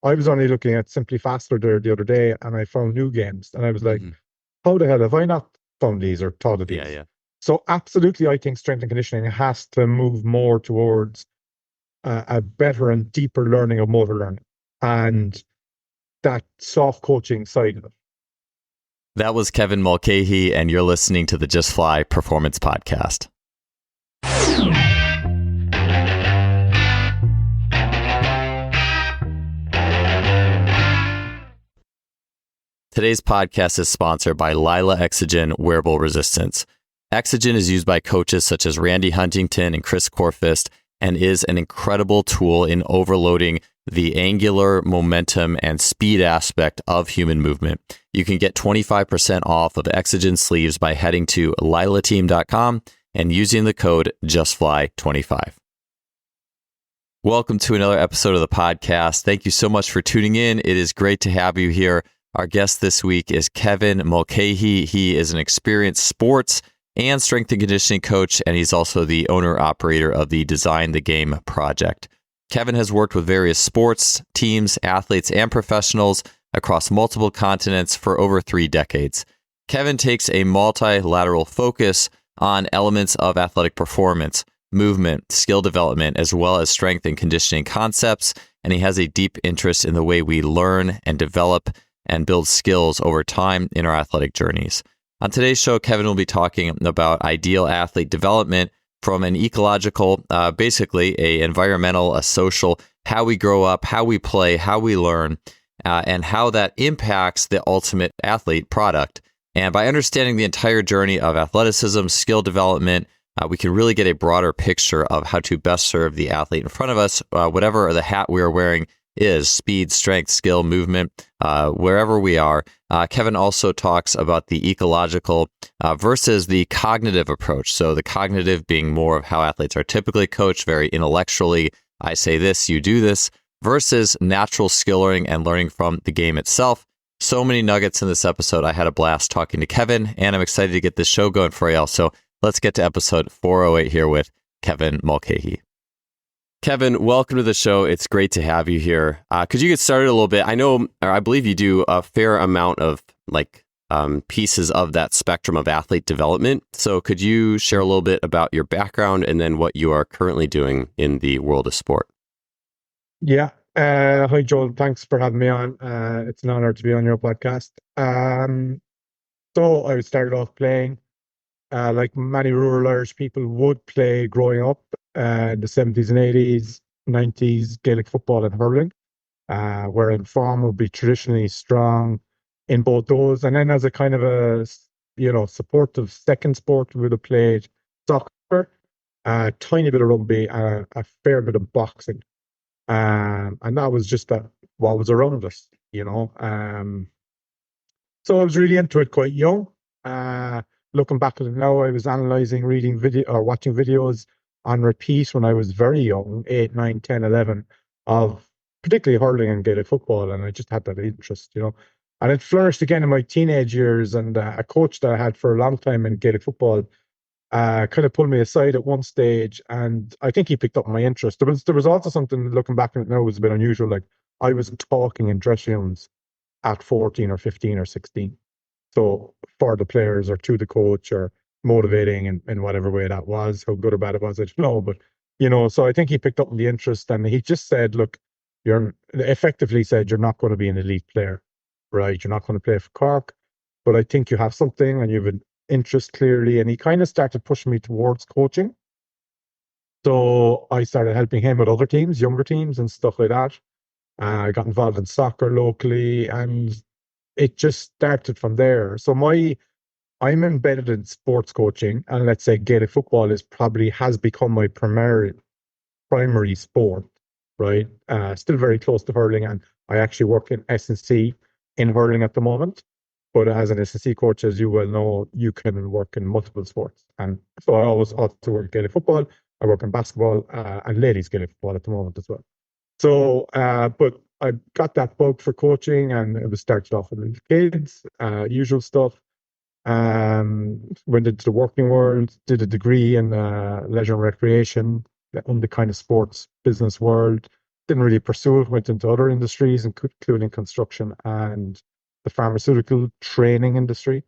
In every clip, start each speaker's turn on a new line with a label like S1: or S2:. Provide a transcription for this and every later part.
S1: I was only looking at Simply Faster there the other day, and I found new games, and I was like,
S2: Hmm.
S1: how the hell have I not found these or thought of
S2: Yeah,
S1: these?
S2: yeah.
S1: So absolutely, I think strength and conditioning has to move more towards a better and deeper learning of motor learning and that soft coaching side of it.
S2: That was Kevin Mulcahy, and you're listening to the Just Fly Performance Podcast. Today's podcast is sponsored by Lila Exogen Wearable Resistance. Exogen is used by coaches such as Randy Huntington and Chris Corfist and is an incredible tool in overloading the angular momentum and speed aspect of human movement. You can get 25% off of Exogen sleeves by heading to lilateam.com and using the code JustFly25. Welcome to another episode of the podcast. Thank you so much for tuning in. It is great to have you here. Our guest this week is Kevin Mulcahy. He is an experienced sports and strength and conditioning coach, and he's also the owner-operator of the Design the Game project. Kevin has worked with various sports, teams, athletes, and professionals across multiple continents for over 3 decades. Kevin takes a multi-lateral focus on elements of athletic performance, movement, skill development, as well as strength and conditioning concepts, and he has a deep interest in the way we learn and develop and build skills over time in our athletic journeys. On today's show, Kevin will be talking about ideal athlete development from an ecological, basically a environmental, a social, how we grow up, how we play, how we learn, and how that impacts the ultimate athlete product. And by understanding the entire journey of athleticism, skill development, we can really get a broader picture of how to best serve the athlete in front of us, whatever the hat we are wearing is, speed, strength, skill, movement, wherever we are. Kevin also talks about the ecological versus the cognitive approach. So the cognitive being more of how athletes are typically coached, very intellectually, I say this, you do this, versus natural skill learning and learning from the game itself. So many nuggets in this episode. I had a blast talking to Kevin, and I'm excited to get this show going for y'all. So let's get to episode 408 here with Kevin Mulcahy. Kevin, welcome to the show. It's great to have you here. Could you get started a little bit? I know, or I believe you do a fair amount of pieces of that spectrum of athlete development. So could you share a little bit about your background and then what you are currently doing in the world of sport?
S1: Yeah. Hi, Joel. Thanks for having me on. It's an honor to be on your podcast. So I started off playing, like many rural Irish people would play growing up, in the 70s and 80s, 90s, Gaelic football and hurling, where form would be traditionally strong in both those. And then as a kind of supportive second sport, we would have played soccer, a tiny bit of rugby, a fair bit of boxing. And that was just what was around us. So I was really into it quite young. Looking back at it now, I was analyzing, reading video or watching videos on repeat when I was very young, 8, 9, 10, 11, of particularly hurling and Gaelic football. And I just had that interest. And it flourished again in my teenage years. And a coach that I had for a long time in Gaelic football kind of pulled me aside at one stage. And I think he picked up my interest. There was also something, looking back at it now, was a bit unusual. Like I was talking in dressing rooms at 14 or 15 or 16. So for the players or to the coach or motivating in whatever way that was, how good or bad it was, I don't know. But, so I think he picked up on the interest and he just said, look, effectively said, you're not going to be an elite player, right? You're not going to play for Cork, but I think you have something and you have an interest clearly. And he kind of started pushing me towards coaching. So I started helping him with other teams, younger teams and stuff like that. I got involved in soccer locally and it just started from there. So I'm embedded in sports coaching, and let's say Gaelic football has become my primary sport, right? Still very close to hurling, and I actually work in S&C in hurling at the moment. But as an S&C coach, as you well know, you can work in multiple sports. And so I always also work in Gaelic football. I work in basketball and ladies Gaelic football at the moment as well. So, but I got that bug for coaching, and it was started off with little kids, usual stuff. Went into the working world, did a degree in leisure and recreation in the kind of sports business world. didn't really pursue it, went into other industries, including construction and the pharmaceutical training industry.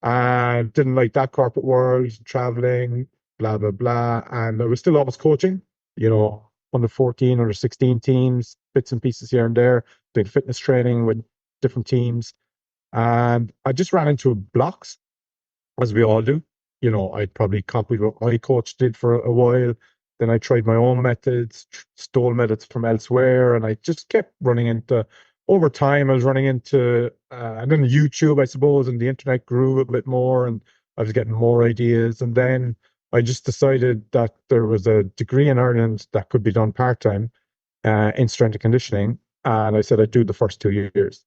S1: And didn't like that corporate world, traveling, blah, blah, blah. And I was still always coaching, under 14, under 16 teams, bits and pieces here and there, doing fitness training with different teams. And I just ran into blocks, as we all do. I'd probably copied what my coach did for a while. Then I tried my own methods, stole methods from elsewhere, and I just kept running into, over time, I was running into, and then YouTube, I suppose, and the internet grew a bit more, and I was getting more ideas. And then I just decided that there was a degree in Ireland that could be done part-time in strength and conditioning. And I said I'd do the first 2 years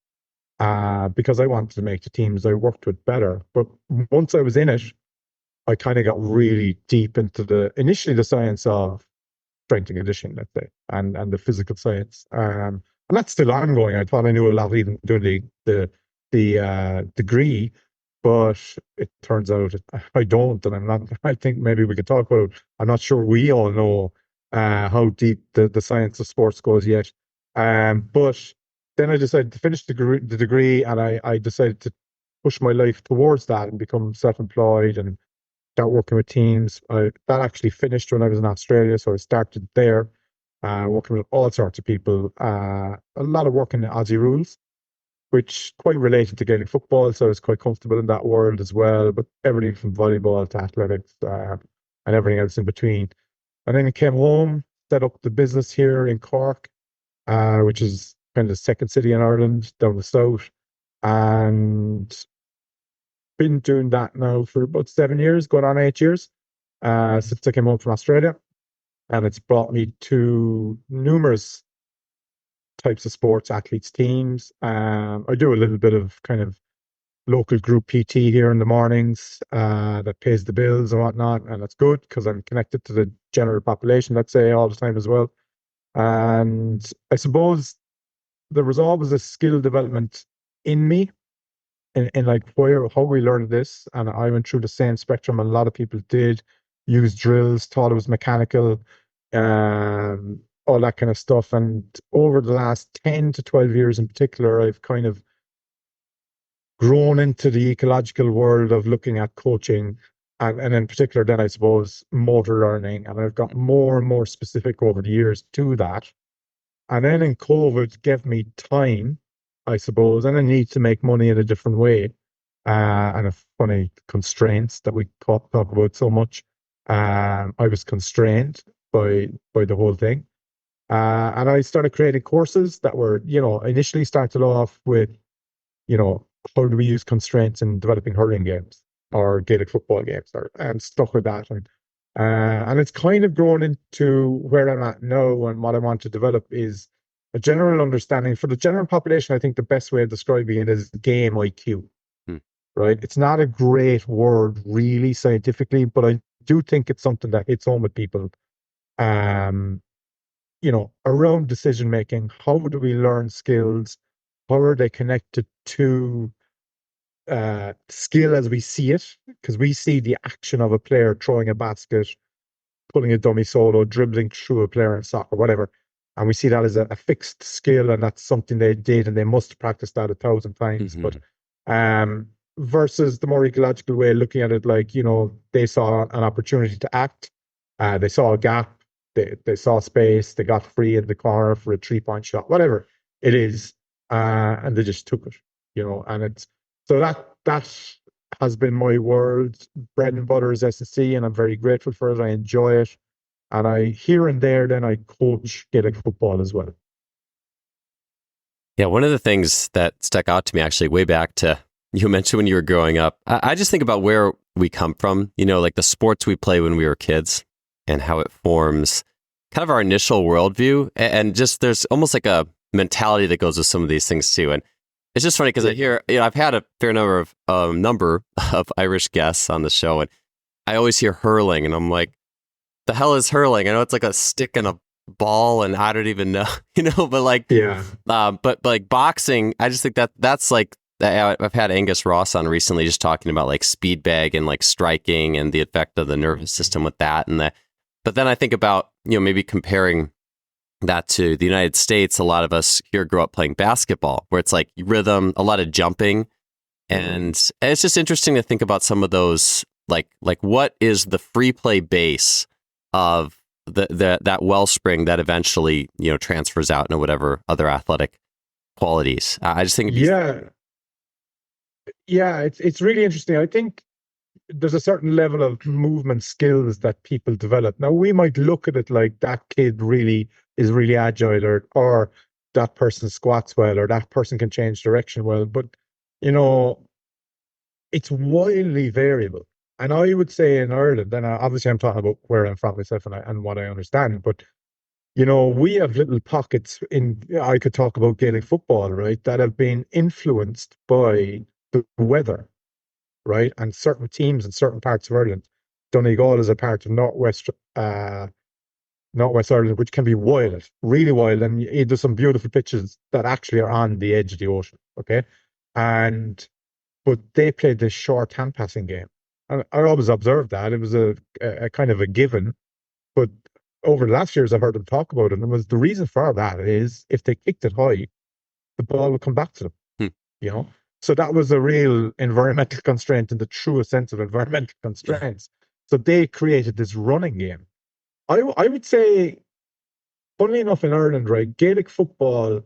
S1: because I wanted to make the teams I worked with better. But once I was in it, I kind of got really deep into initially the science of strength and conditioning, let's say, and the physical science. And that's still ongoing. I thought I knew a lot even doing the degree, but it turns out I don't, and I'm not. I think maybe we could talk about it. I'm not sure we all know how deep the science of sports goes yet. But then I decided to finish the degree, and I decided to push my life towards that and become self-employed and start working with teams. That actually finished when I was in Australia, so I started there, working with all sorts of people. A lot of work in the Aussie rules, which quite related to Gaelic football, so I was quite comfortable in that world as well. But everything from volleyball to athletics and everything else in between. And then I came home, set up the business here in Cork, which is kind of the second city in Ireland down the south, and been doing that now for about 7 years, going on 8 years, since I came home from Australia. And it's brought me to numerous types of sports, athletes, teams. I do a little bit of kind of local group PT here in the mornings that pays the bills and whatnot. And that's good because I'm connected to the general population, let's say, all the time as well. And I suppose there was always a skill development in me. In like how we learned this, and I went through the same spectrum. A lot of people did use drills, thought it was mechanical, all that kind of stuff. And over the last 10 to 12 years in particular, I've kind of grown into the ecological world of looking at coaching, and in particular, then I suppose motor learning. And I've got more and more specific over the years to that. And then in COVID gave me time, I suppose, and a need to make money in a different way, and a funny constraints that we talk about so much. I was constrained by the whole thing, and I started creating courses that were, initially started off with, how do we use constraints in developing hurling games or Gaelic football games and stuff like that, and it's kind of grown into where I'm at now. And what I want to develop is a general understanding for the general population. I think the best way of describing it is game IQ, right? It's not a great word really scientifically, but I do think it's something that hits home with people. Around decision making. How do we learn skills? How are they connected to skill as we see it? Because we see the action of a player throwing a basket, pulling a dummy solo, dribbling through a player in soccer, whatever. And we see that as a fixed skill, and that's something they did, and they must practice that 1,000 times.
S2: Mm-hmm.
S1: But versus the more ecological way, looking at it like, they saw an opportunity to act, they saw a gap, they saw space, they got free in the corner for a 3-point shot, whatever it is, and they just took it, and it's so that has been my world. Bread and butter is S&C, and I'm very grateful for it. I enjoy it. And I here and there, then I coach Gaelic football as well.
S2: Yeah, one of the things that stuck out to me actually way back to, you mentioned when you were growing up, I just think about where we come from, like the sports we play when we were kids and how it forms kind of our initial worldview. And just there's almost like a mentality that goes with some of these things too. And it's just funny because I hear, I've had a fair number of Irish guests on the show, and I always hear hurling, and I'm like, the hell is hurling? I know it's like a stick and a ball, and I don't even know, but like,
S1: yeah.
S2: But like boxing, I just think that's like, I've had Angus Ross on recently just talking about like speed bag and like striking and the effect of the nervous system with that. But then I think about, maybe comparing that to the United States, a lot of us here grew up playing basketball, where it's like rhythm, a lot of jumping. And it's just interesting to think about some of those, like what is the free play base of that wellspring that eventually, transfers out into whatever other athletic qualities. I just think
S1: yeah, it's really interesting. I think there's a certain level of movement skills that people develop. Now, we might look at it like that kid really is really agile, or that person squats well, or that person can change direction well. But, it's wildly variable. And I would say in Ireland, and obviously I'm talking about where I'm from myself and what I understand, but, we have little pockets I could talk about Gaelic football, right, that have been influenced by the weather, right? And certain teams in certain parts of Ireland. Donegal is a part of Northwest Ireland, which can be wild, really wild. And there's some beautiful pitches that actually are on the edge of the ocean. Okay. But they played this short hand passing game. And I always observed that. It was a kind of a given. But over the last years, I've heard them talk about it. And the reason for that is if they kicked it high, the ball would come back to them. You know, so that was a real environmental constraint in the truest sense of environmental constraints. So they created this running game. I would say, funnily enough, in Ireland, right, Gaelic football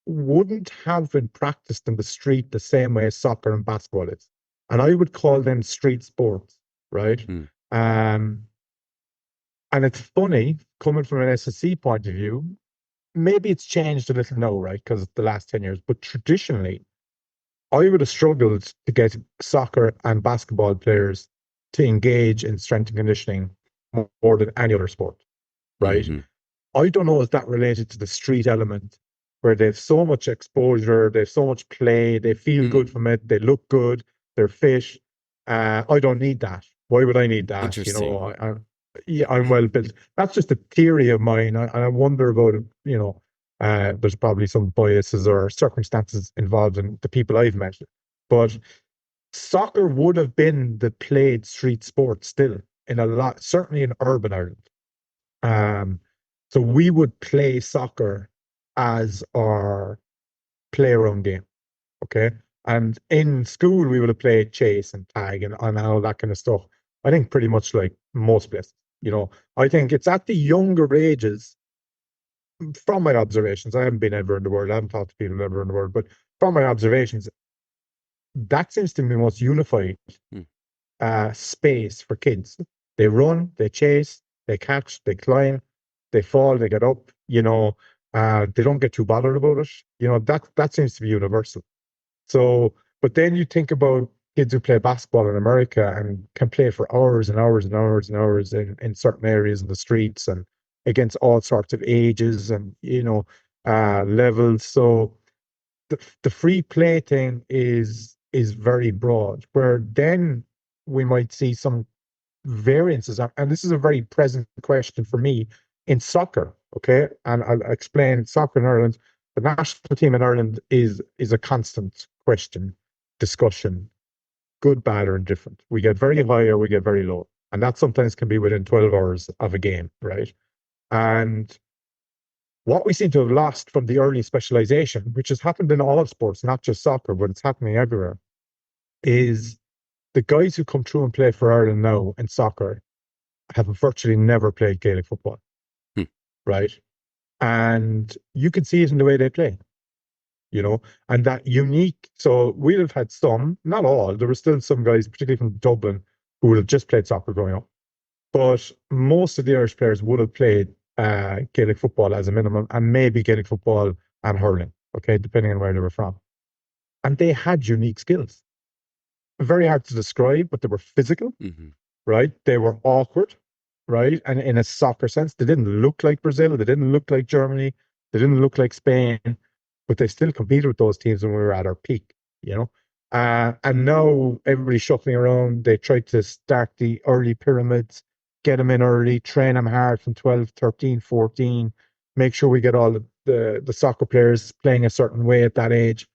S1: wouldn't have been practiced in the street the same way as soccer and basketball is, and I would call them street sports, right? And it's funny coming from an SSC point of view. Maybe it's changed a little now, right, because the last 10 years, but traditionally I would have struggled to get soccer and basketball players to engage in strength and conditioning more than any other sport, right? I don't know if that related to the street element where they have so much exposure, they have so much play, they feel good from it, they look good, they're fit. I don't need that. Why would I need that? I'm well built. That's just a theory of mine. I wonder about it, there's probably some biases or circumstances involved in the people I've met. But soccer would have been the played street sport still in a lot, certainly in urban Ireland. So we would play soccer as our play around game. Okay. And in school, we would have played chase and tag and all that kind of stuff. I think pretty much like most places, I think it's at the younger ages, from my observations. I haven't been ever in the world. I haven't talked to people ever in the world, but from my observations, that seems to be the most unified space for kids. They run, they chase, they catch, they climb, they fall, they get up. They don't get too bothered about it. That seems to be universal. So, but then you think about kids who play basketball in America and can play for hours and hours and hours and hours in certain areas in the streets and against all sorts of ages and levels. So the free play thing is very broad, where then we might see some variances. And this is a very present question for me in soccer. Okay. And I'll explain soccer in Ireland. The national team in Ireland is a constant question, discussion, good, bad, or indifferent. We get very high or we get very low. And that sometimes can be within 12 hours of a game, right? And what we seem to have lost from the early specialization, which has happened in all sports, not just soccer, but it's happening everywhere, is the guys who come through and play for Ireland now in soccer have virtually never played Gaelic football, right? And you can see it in the way they play, and that unique. So we'd have had some, not all, there were still some guys, particularly from Dublin, who would have just played soccer growing up. But most of the Irish players would have played Gaelic football as a minimum, and maybe Gaelic football and hurling, okay, depending on where they were from. And they had unique skills. Very hard to describe, but they were physical, right? They were awkward, right? And in a soccer sense, they didn't look like Brazil, they didn't look like Germany, they didn't look like Spain, but they still competed with those teams when we were at our peak, and now everybody's shuffling around. They tried to start the early pyramids, get them in early, train them hard from 12, 13, 14, make sure we get all the soccer players playing a certain way at that age.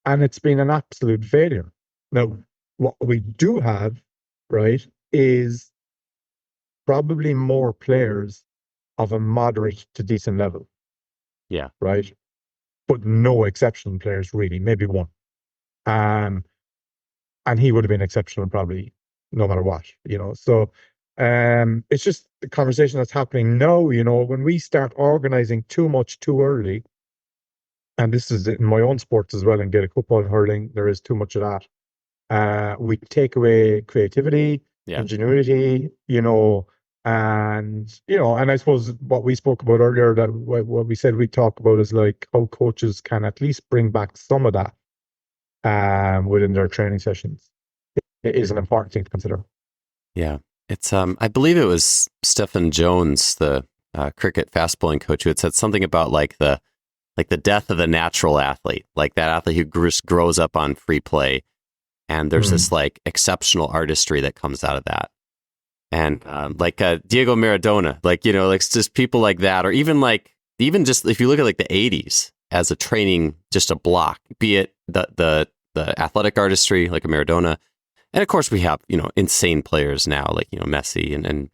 S1: And it's been an absolute failure. Now, what we do have, right, is probably more players of a moderate to decent level.
S2: Yeah.
S1: right? But no exceptional players really, maybe one. Um, and he would have been exceptional probably no matter what, So it's just the conversation that's happening now, when we start organizing too much too early, and this is in my own sports as well, in Gaelic football and hurling, there is too much of that. We take away creativity,
S2: Yeah.
S1: ingenuity, and I suppose what we spoke about earlier, that what we said we talk about is like how coaches can at least bring back some of that within their training sessions. It is an important thing to consider.
S2: Yeah. It's I believe it was Stephen Jones, the cricket fast bowling coach, who had said something about like the death of the natural athlete, like that athlete who grows up on free play, and there's this like exceptional artistry that comes out of that. And like Diego Maradona, like, like just people like that, or even just if you look at like the 80s as a training, just a block, be it the athletic artistry like a Maradona. And of course we have, insane players now, like, Messi and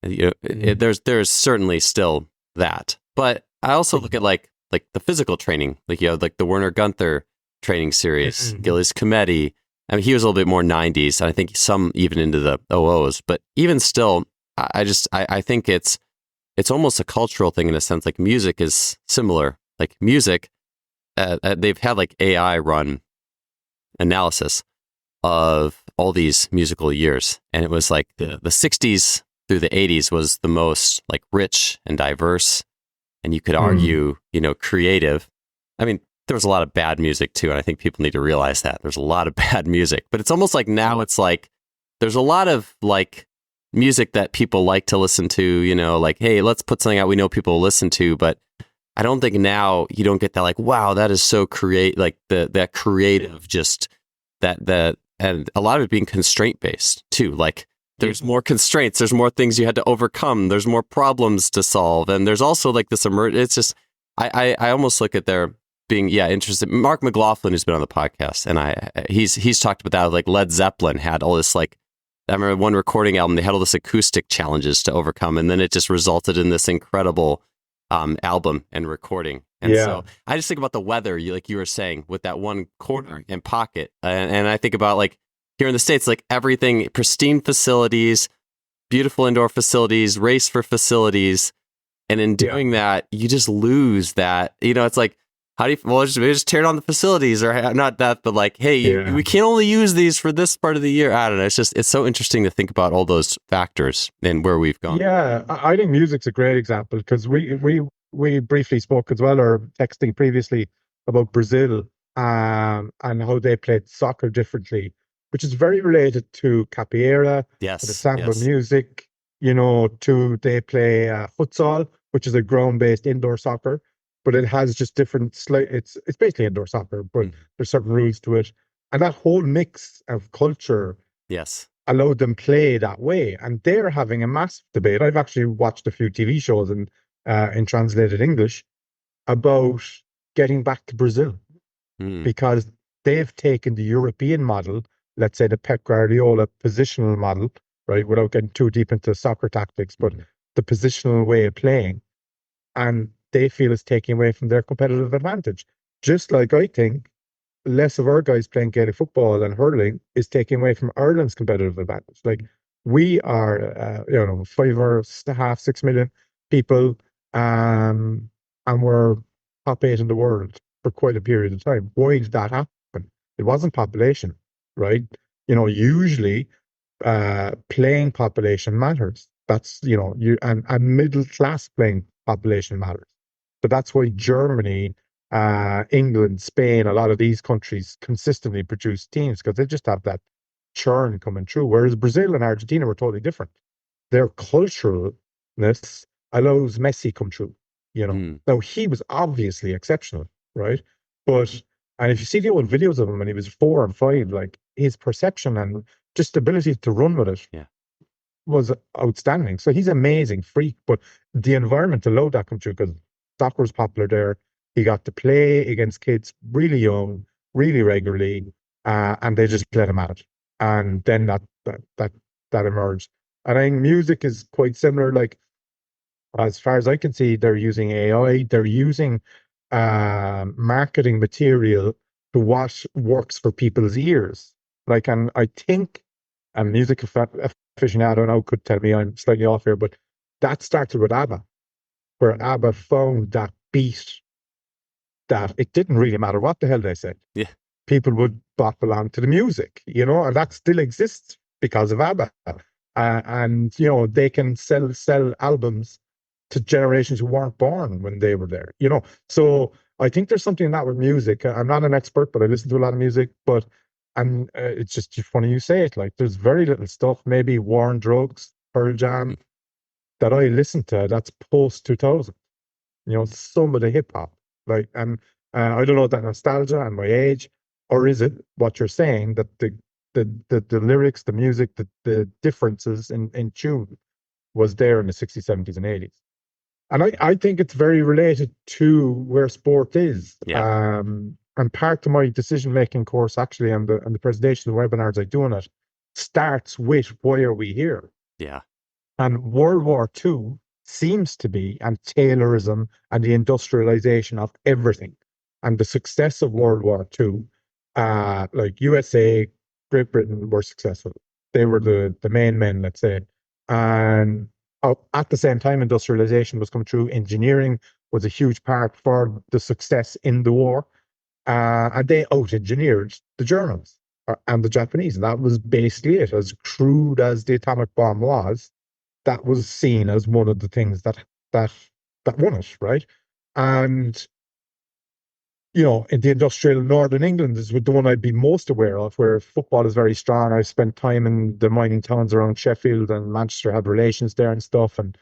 S2: there's certainly still that. But I also look at like the physical training, like, like the Werner Gunther training series, Gilles Comedy. I mean, he was a little bit more 90s, and I think some even into the 00s. But even still, I think it's almost a cultural thing in a sense. Like music is similar. Like music, they've had like AI run analysis of all these musical years, and it was like the 60s through the 80s was the most like rich and diverse, and you could argue, creative. I mean, there was a lot of bad music too, and I think people need to realize that there's a lot of bad music. But it's almost like now it's like there's a lot of like music that people like to listen to, like, hey, let's put something out we know people will listen to. But I don't think now you don't get that like, wow, that is so like that creative, just that and a lot of it being constraint based too. Like there's more constraints, there's more things you had to overcome, there's more problems to solve, and there's also like this it's just I almost look at their being interested. Mark McLaughlin, who's been on the podcast, and he's talked about that. Like Led Zeppelin had all this, like, I remember one recording album, they had all this acoustic challenges to overcome, and then it just resulted in this incredible album and recording. And so I just think about the weather, like you were saying, with that one corner and pocket, and I think about like here in the States, like everything, pristine facilities, beautiful indoor facilities, race for facilities, and in doing that, you just lose that. It's like, how do you, well, just tear down the facilities, or not that, but like, hey, we can only use these for this part of the year. I don't know. It's so interesting to think about all those factors and where we've gone.
S1: Yeah, I think music's a great example, because we briefly spoke as well, or texting previously, about Brazil and how they played soccer differently, which is very related to capoeira, to the samba music, to they play futsal, which is a ground-based indoor soccer. But it has just different it's basically indoor soccer, but there's certain rules to it. And that whole mix of culture allowed them play that way. And they're having a massive debate. I've actually watched a few TV shows in translated English about getting back to Brazil, because they've taken the European model, let's say the Pep Guardiola positional model, right, without getting too deep into soccer tactics, but the positional way of playing, and they feel it's taking away from their competitive advantage. Just like I think less of our guys playing Gaelic football and hurling is taking away from Ireland's competitive advantage. Like we are, 5.5, 6 million people, and we're top 8 in the world for quite a period of time. Why did that happen? It wasn't population, right? Usually playing population matters. That's, and middle class playing population matters. But that's why Germany, England, Spain, a lot of these countries consistently produce teams, because they just have that churn coming through. Whereas Brazil and Argentina were totally different. Their culturalness allows Messi come through. Now he was obviously exceptional, right? And if you see the old videos of him when he was 4 and 5, like his perception and just ability to run with it was outstanding. So he's amazing freak, but the environment allowed that come through, because soccer was popular there. He got to play against kids really young, really regularly, and they just let him at it. And then that emerged. And I think music is quite similar. Like, as far as I can see, they're using AI. They're using marketing material to what works for people's ears. Like, and I think a music aficionado now could tell me I'm slightly off here, but that started with ABBA, where ABBA found that beat that it didn't really matter what the hell they said.
S2: Yeah.
S1: People would bop along to the music, you know, and that still exists because of ABBA. And, you know, they can sell albums to generations who weren't born when they were there, you know. So I think there's something in that with music. I'm not an expert, but I listen to a lot of music. But and it's just funny you say it. Like, there's very little stuff, maybe War on Drugs, Pearl Jam, that I listen to that's post 2000. You know, some of the hip hop. Like, and I don't know that nostalgia and my age, or is it what you're saying that the lyrics, the music, the differences in tune was there in the 60s, 70s, and 80s. And I think it's very related to where sport is.
S2: Yeah.
S1: And part of my decision-making course, actually, and the presentation, the webinars I do on it, starts with why are we here?
S2: Yeah.
S1: And World War II seems to be, and Taylorism and the industrialization of everything, and the success of World War II, like USA, Great Britain were successful. They were the main men, let's say. And at the same time, industrialization was coming through. Engineering was a huge part for the success in the war. And they out-engineered the Germans and the Japanese. And that was basically it. As crude as the atomic bomb was, that was seen as one of the things that won it, right? And you know, in the industrial Northern England is the one I'd be most aware of, where football is very strong. I spent time in the mining towns around Sheffield, and Manchester had relations there and stuff, and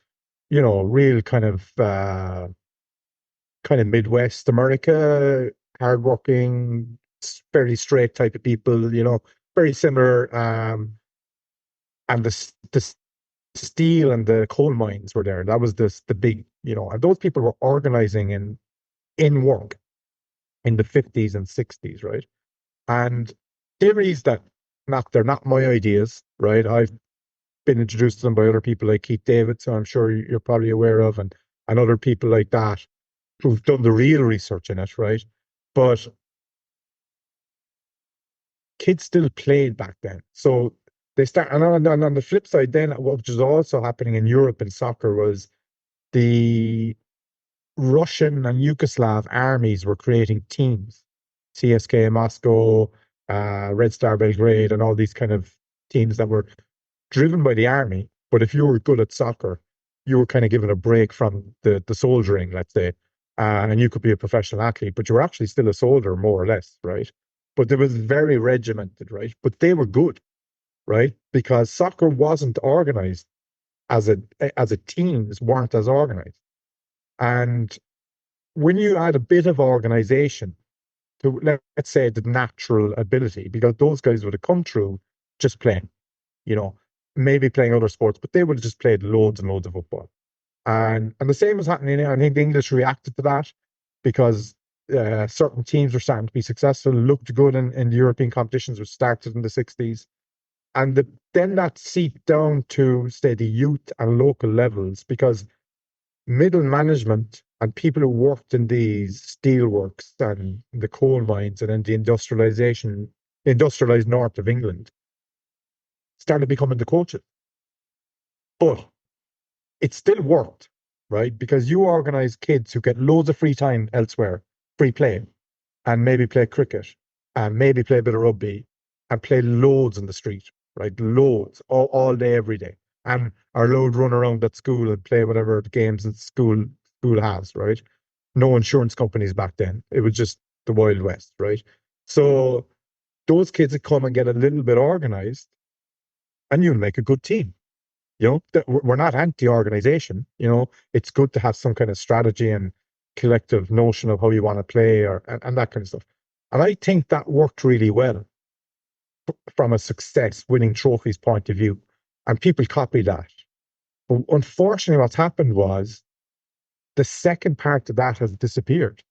S1: you know, real kind of Midwest America, hardworking, fairly straight type of people, you know, very similar. And the steel and the coal mines were there. That was the big, you know, and those people were organizing in work in the 50s and 60s, right? And theories that they're not my ideas, right? I've been introduced to them by other people like Keith David, so I'm sure you're probably aware of, and other people like that who've done the real research in it, right? But kids still played back then. So they start, and on the flip side, then what was also happening in Europe in soccer was the Russian and Yugoslav armies were creating teams, CSK Moscow, Red Star Belgrade, and all these kind of teams that were driven by the army. But if you were good at soccer, you were kind of given a break from the soldiering, let's say, and you could be a professional athlete, but you were actually still a soldier, more or less, right? But it was very regimented, right? But they were good, right? Because soccer wasn't organized as a teams weren't as organized. And when you add a bit of organization to, let's say, the natural ability, because those guys would have come through just playing, you know, maybe playing other sports, but they would have just played loads and loads of football. And the same was happening. I think the English reacted to that because certain teams were starting to be successful, looked good in the European competitions, which started in the 60s. And then that seeped down to, say, the youth and local levels, because middle management and people who worked in these steelworks and the coal mines and in the industrialized north of England started becoming the coaches. But it still worked, right? Because you organize kids who get loads of free time elsewhere, free play, and maybe play cricket, and maybe play a bit of rugby, and play loads in the street, right? Loads, all day, every day. And are allowed to run around at school and play whatever games that school has, right? No insurance companies back then. It was just the Wild West, right? So those kids that come and get a little bit organized, and you'll make a good team. You know, we're not anti-organization. You know, it's good to have some kind of strategy and collective notion of how you want to play, and that kind of stuff. And I think that worked really well from a success winning trophies point of view. And people copied that. But unfortunately, what's happened was the second part of that has disappeared.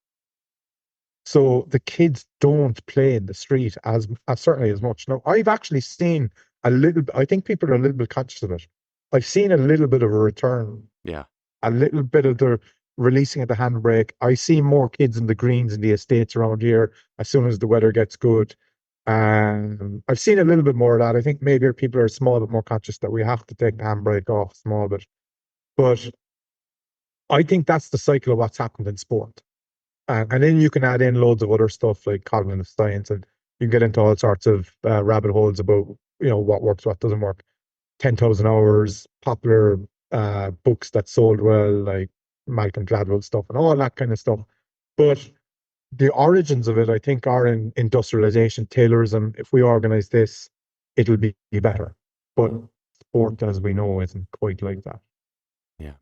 S1: So the kids don't play in the street as certainly as much. Now, I've actually seen a little bit, I think people are a little bit conscious of it. I've seen a little bit of a return.
S2: Yeah.
S1: A little bit of releasing at the handbrake. I see more kids in the greens in the estates around here as soon as the weather gets good. I've seen a little bit more of that. I think maybe people are a small bit more conscious that we have to take the handbrake off a small bit. But I think that's the cycle of what's happened in sport. And then you can add in loads of other stuff like cognitive science, and you can get into all sorts of rabbit holes about, what works, what doesn't work. 10,000 hours, popular books that sold well, like Malcolm Gladwell stuff and all that kind of stuff. But the origins of it, I think, are in industrialization, Taylorism. If we organize this, it'll be better. But sport, as we know, isn't quite like that.
S2: Yeah,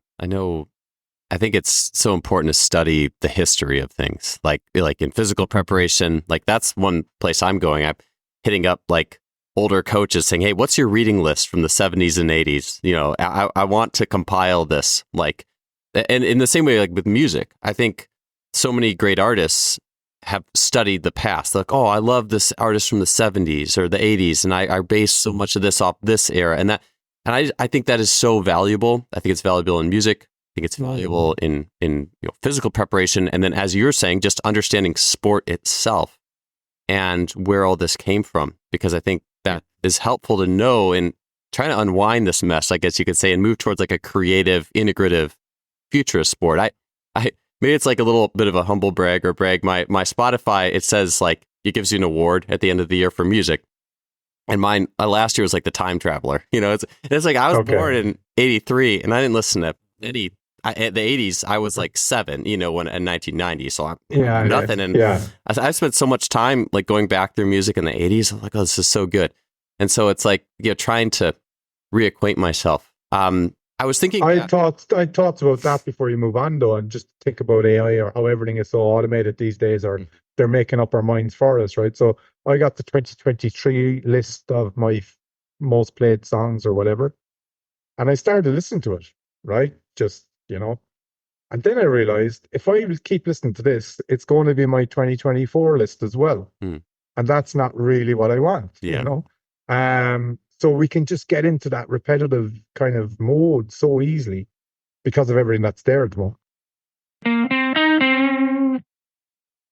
S2: I think it's so important to study the history of things, like in physical preparation. Like that's one place I'm going. I'm hitting up like older coaches saying, "Hey, what's your reading list from the 70s and 80s? I want to compile this." Like, and in the same way, like with music, I think so many great artists have studied the past. Like, oh, I love this artist from the 70s or the 80s, and I base so much of this off this era, and I think that is so valuable. I think it's valuable in music. I think it's valuable in physical preparation, and then as you're saying, just understanding sport itself and where all this came from, because I think that is helpful to know in trying to unwind this mess, I guess you could say, and move towards like a creative, integrative future of sport. I maybe it's like a little bit of a humble brag. My Spotify, it says like it gives you an award at the end of the year for music. And mine last year was like the Time Traveler. It's like I was born in 83 and I didn't listen to any. At the 80s, I was like 7, when in 1990. So I'm nothing. And I spent so much time like going back through music in the 80s. I'm like, oh, this is so good. And so it's like, trying to reacquaint myself. I was thinking. I
S1: thought about that before you move on, though, and just think about AI or how everything is so automated these days, or they're making up our minds for us, right? So I got the 2023 list of my most played songs or whatever, and I started listening to it, right? Just, and then I realized if I keep listening to this, it's going to be my 2024 list as well. And that's not really what I want, So we can just get into that repetitive kind of mode so easily because of everything that's there at the moment.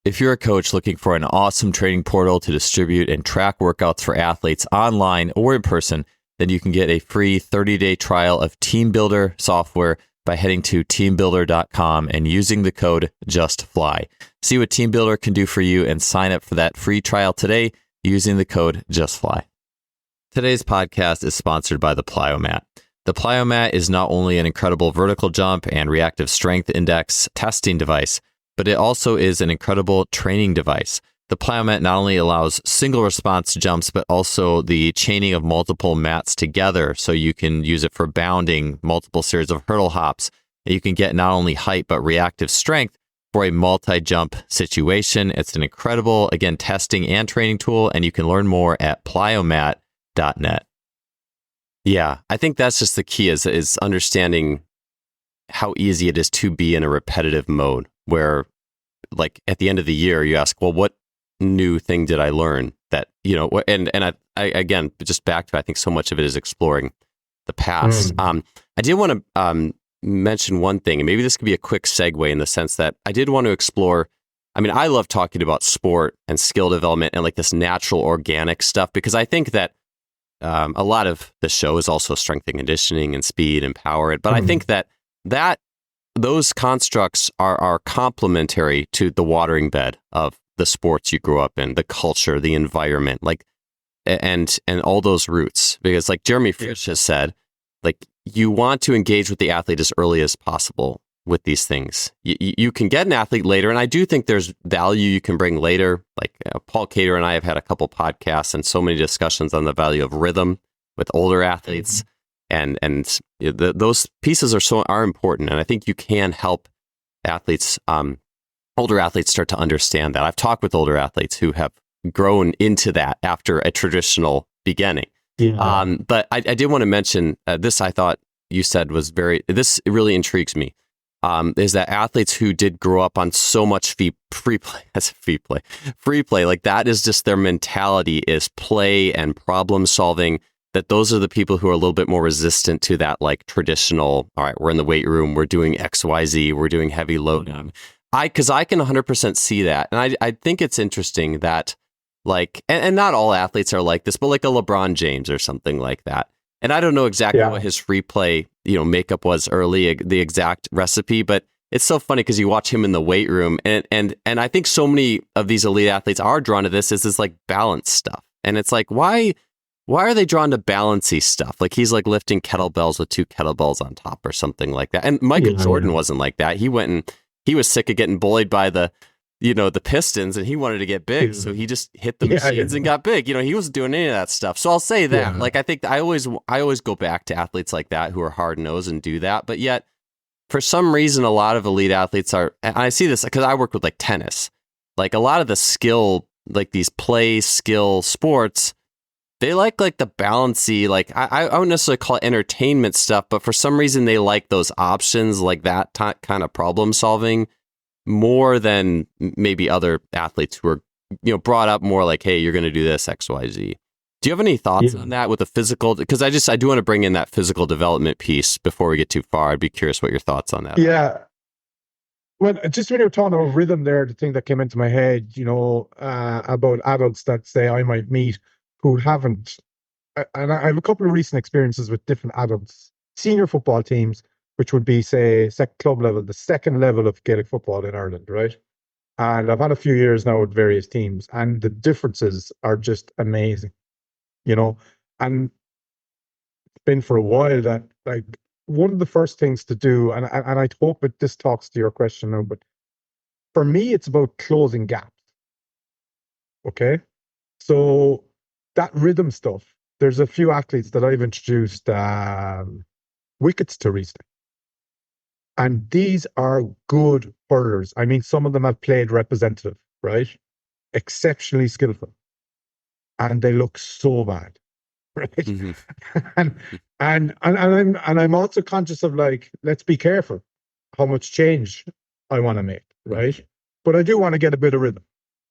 S2: If you're a coach looking for an awesome training portal to distribute and track workouts for athletes online or in person, then you can get a free 30-day trial of TeamBuilder software by heading to teambuilder.com and using the code JUSTFLY. See what TeamBuilder can do for you and sign up for that free trial today using the code JUSTFLY. Today's podcast is sponsored by the Plyomat. The Plyomat is not only an incredible vertical jump and reactive strength index testing device, but it also is an incredible training device. The Plyomat not only allows single response jumps, but also the chaining of multiple mats together. So you can use it for bounding, multiple series of hurdle hops. You can get not only height, but reactive strength for a multi-jump situation. It's an incredible, again, testing and training tool, and you can learn more at plyomat.net. Yeah, I think that's just the key is understanding how easy it is to be in a repetitive mode where, like, at the end of the year, you ask, well, what new thing did I learn that, and I again, just back to, I think so much of it is exploring the past. I did want to mention one thing, and maybe this could be a quick segue in the sense that I did want to explore. I mean, I love talking about sport and skill development and like this natural organic stuff, because I think that a lot of the show is also strength and conditioning and speed and power. But I think that those constructs are complementary to the watering bed of the sports you grew up in, the culture, the environment, like, and all those roots. Because like Jeremy Frisch has said, like, you want to engage with the athlete as early as possible with these things. You can get an athlete later, and I do think there's value you can bring later. Like Paul Cater and I have had a couple podcasts and so many discussions on the value of rhythm with older athletes, and those pieces are important. And I think you can help athletes, older athletes, start to understand that. I've talked with older athletes who have grown into that after a traditional beginning. Yeah. But I did want to mention this. I thought you said was this really intrigues me. Is that athletes who did grow up on so much free play, like that is just their mentality, is play and problem solving. that those are the people who are a little bit more resistant to that like traditional, all right, we're in the weight room, we're doing XYZ, we're doing heavy loading. Because I can 100% see that. And I think it's interesting that like, and not all athletes are like this, but like a LeBron James or something like that. And I don't know exactly what his free play, makeup was early, the exact recipe, but it's so funny because you watch him in the weight room and I think so many of these elite athletes are drawn to this is this like balance stuff. And it's like, why are they drawn to balancey stuff? Like he's like lifting kettlebells with 2 kettlebells on top or something like that. And Michael Jordan wasn't like that. He went and he was sick of getting bullied by the Pistons and he wanted to get big. So he just hit the machines and got big. He wasn't doing any of that stuff. So I'll say that, like, I think I always go back to athletes like that who are hard nosed and do that. But yet for some reason, a lot of elite athletes are, and I see this because I work with like tennis, like a lot of the skill, like these play skill sports, they like the balancy, like I wouldn't necessarily call it entertainment stuff, but for some reason they like those options, like that kind of problem solving more than maybe other athletes who are, brought up more like, hey, you're going to do this X, Y, Z. Do you have any thoughts on that with the physical? Because I do want to bring in that physical development piece before we get too far. I'd be curious what your thoughts on that are.
S1: Yeah. Well, just when you were talking about rhythm there, the thing that came into my head, about adults that say I might meet who haven't, and I have a couple of recent experiences with different adults, senior football teams, which would be, say, club level, the second level of Gaelic football in Ireland, right? And I've had a few years now with various teams, and the differences are just amazing, and it's been for a while that, like, one of the first things to do, and I hope that this talks to your question now, but for me, it's about closing gaps. Okay. So that rhythm stuff, there's a few athletes that I've introduced wickets to recently. And these are good hurlers. I mean, some of them have played representative, right? Exceptionally skillful. And they look so bad. Right. and I'm also conscious of, like, let's be careful how much change I want to make, right? But I do want to get a bit of rhythm.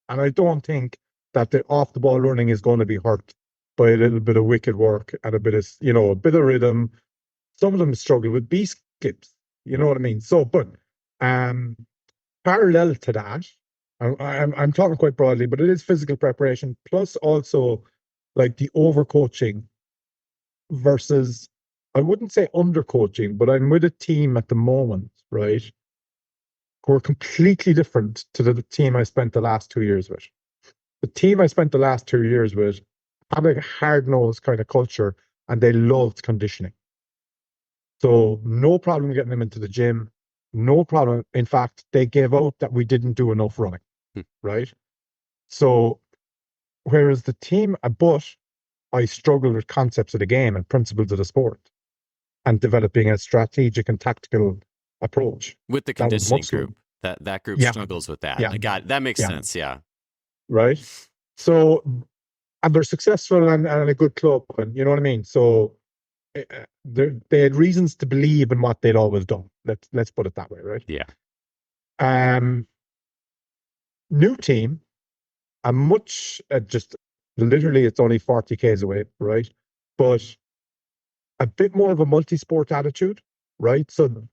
S1: And I don't think that the off the ball running is going to be hurt by a little bit of wicket work and a bit of, a bit of rhythm. Some of them struggle with B skips, you know what I mean? So, but parallel to that, I'm talking quite broadly, but it is physical preparation plus also like the overcoaching versus, I wouldn't say undercoaching, but I'm with a team at the moment, right, who are completely different to the team I spent the last 2 years with. The team I spent the last 2 years with had a hard-nosed kind of culture, and they loved conditioning. So no problem getting them into the gym, no problem. In fact, they gave out that we didn't do enough running, right? So whereas the team, but I struggled with concepts of the game and principles of the sport and developing a strategic and tactical approach.
S2: With the conditioning group, that group struggles with that. I got it. That makes sense, yeah.
S1: Right? So, and they're successful and a good club, and you know what I mean? So they had reasons to believe in what they'd always done. Let's put it that way, right?
S2: Yeah.
S1: New team, a much just literally it's only 40 k's away, right? But a bit more of a multi-sport attitude, right? So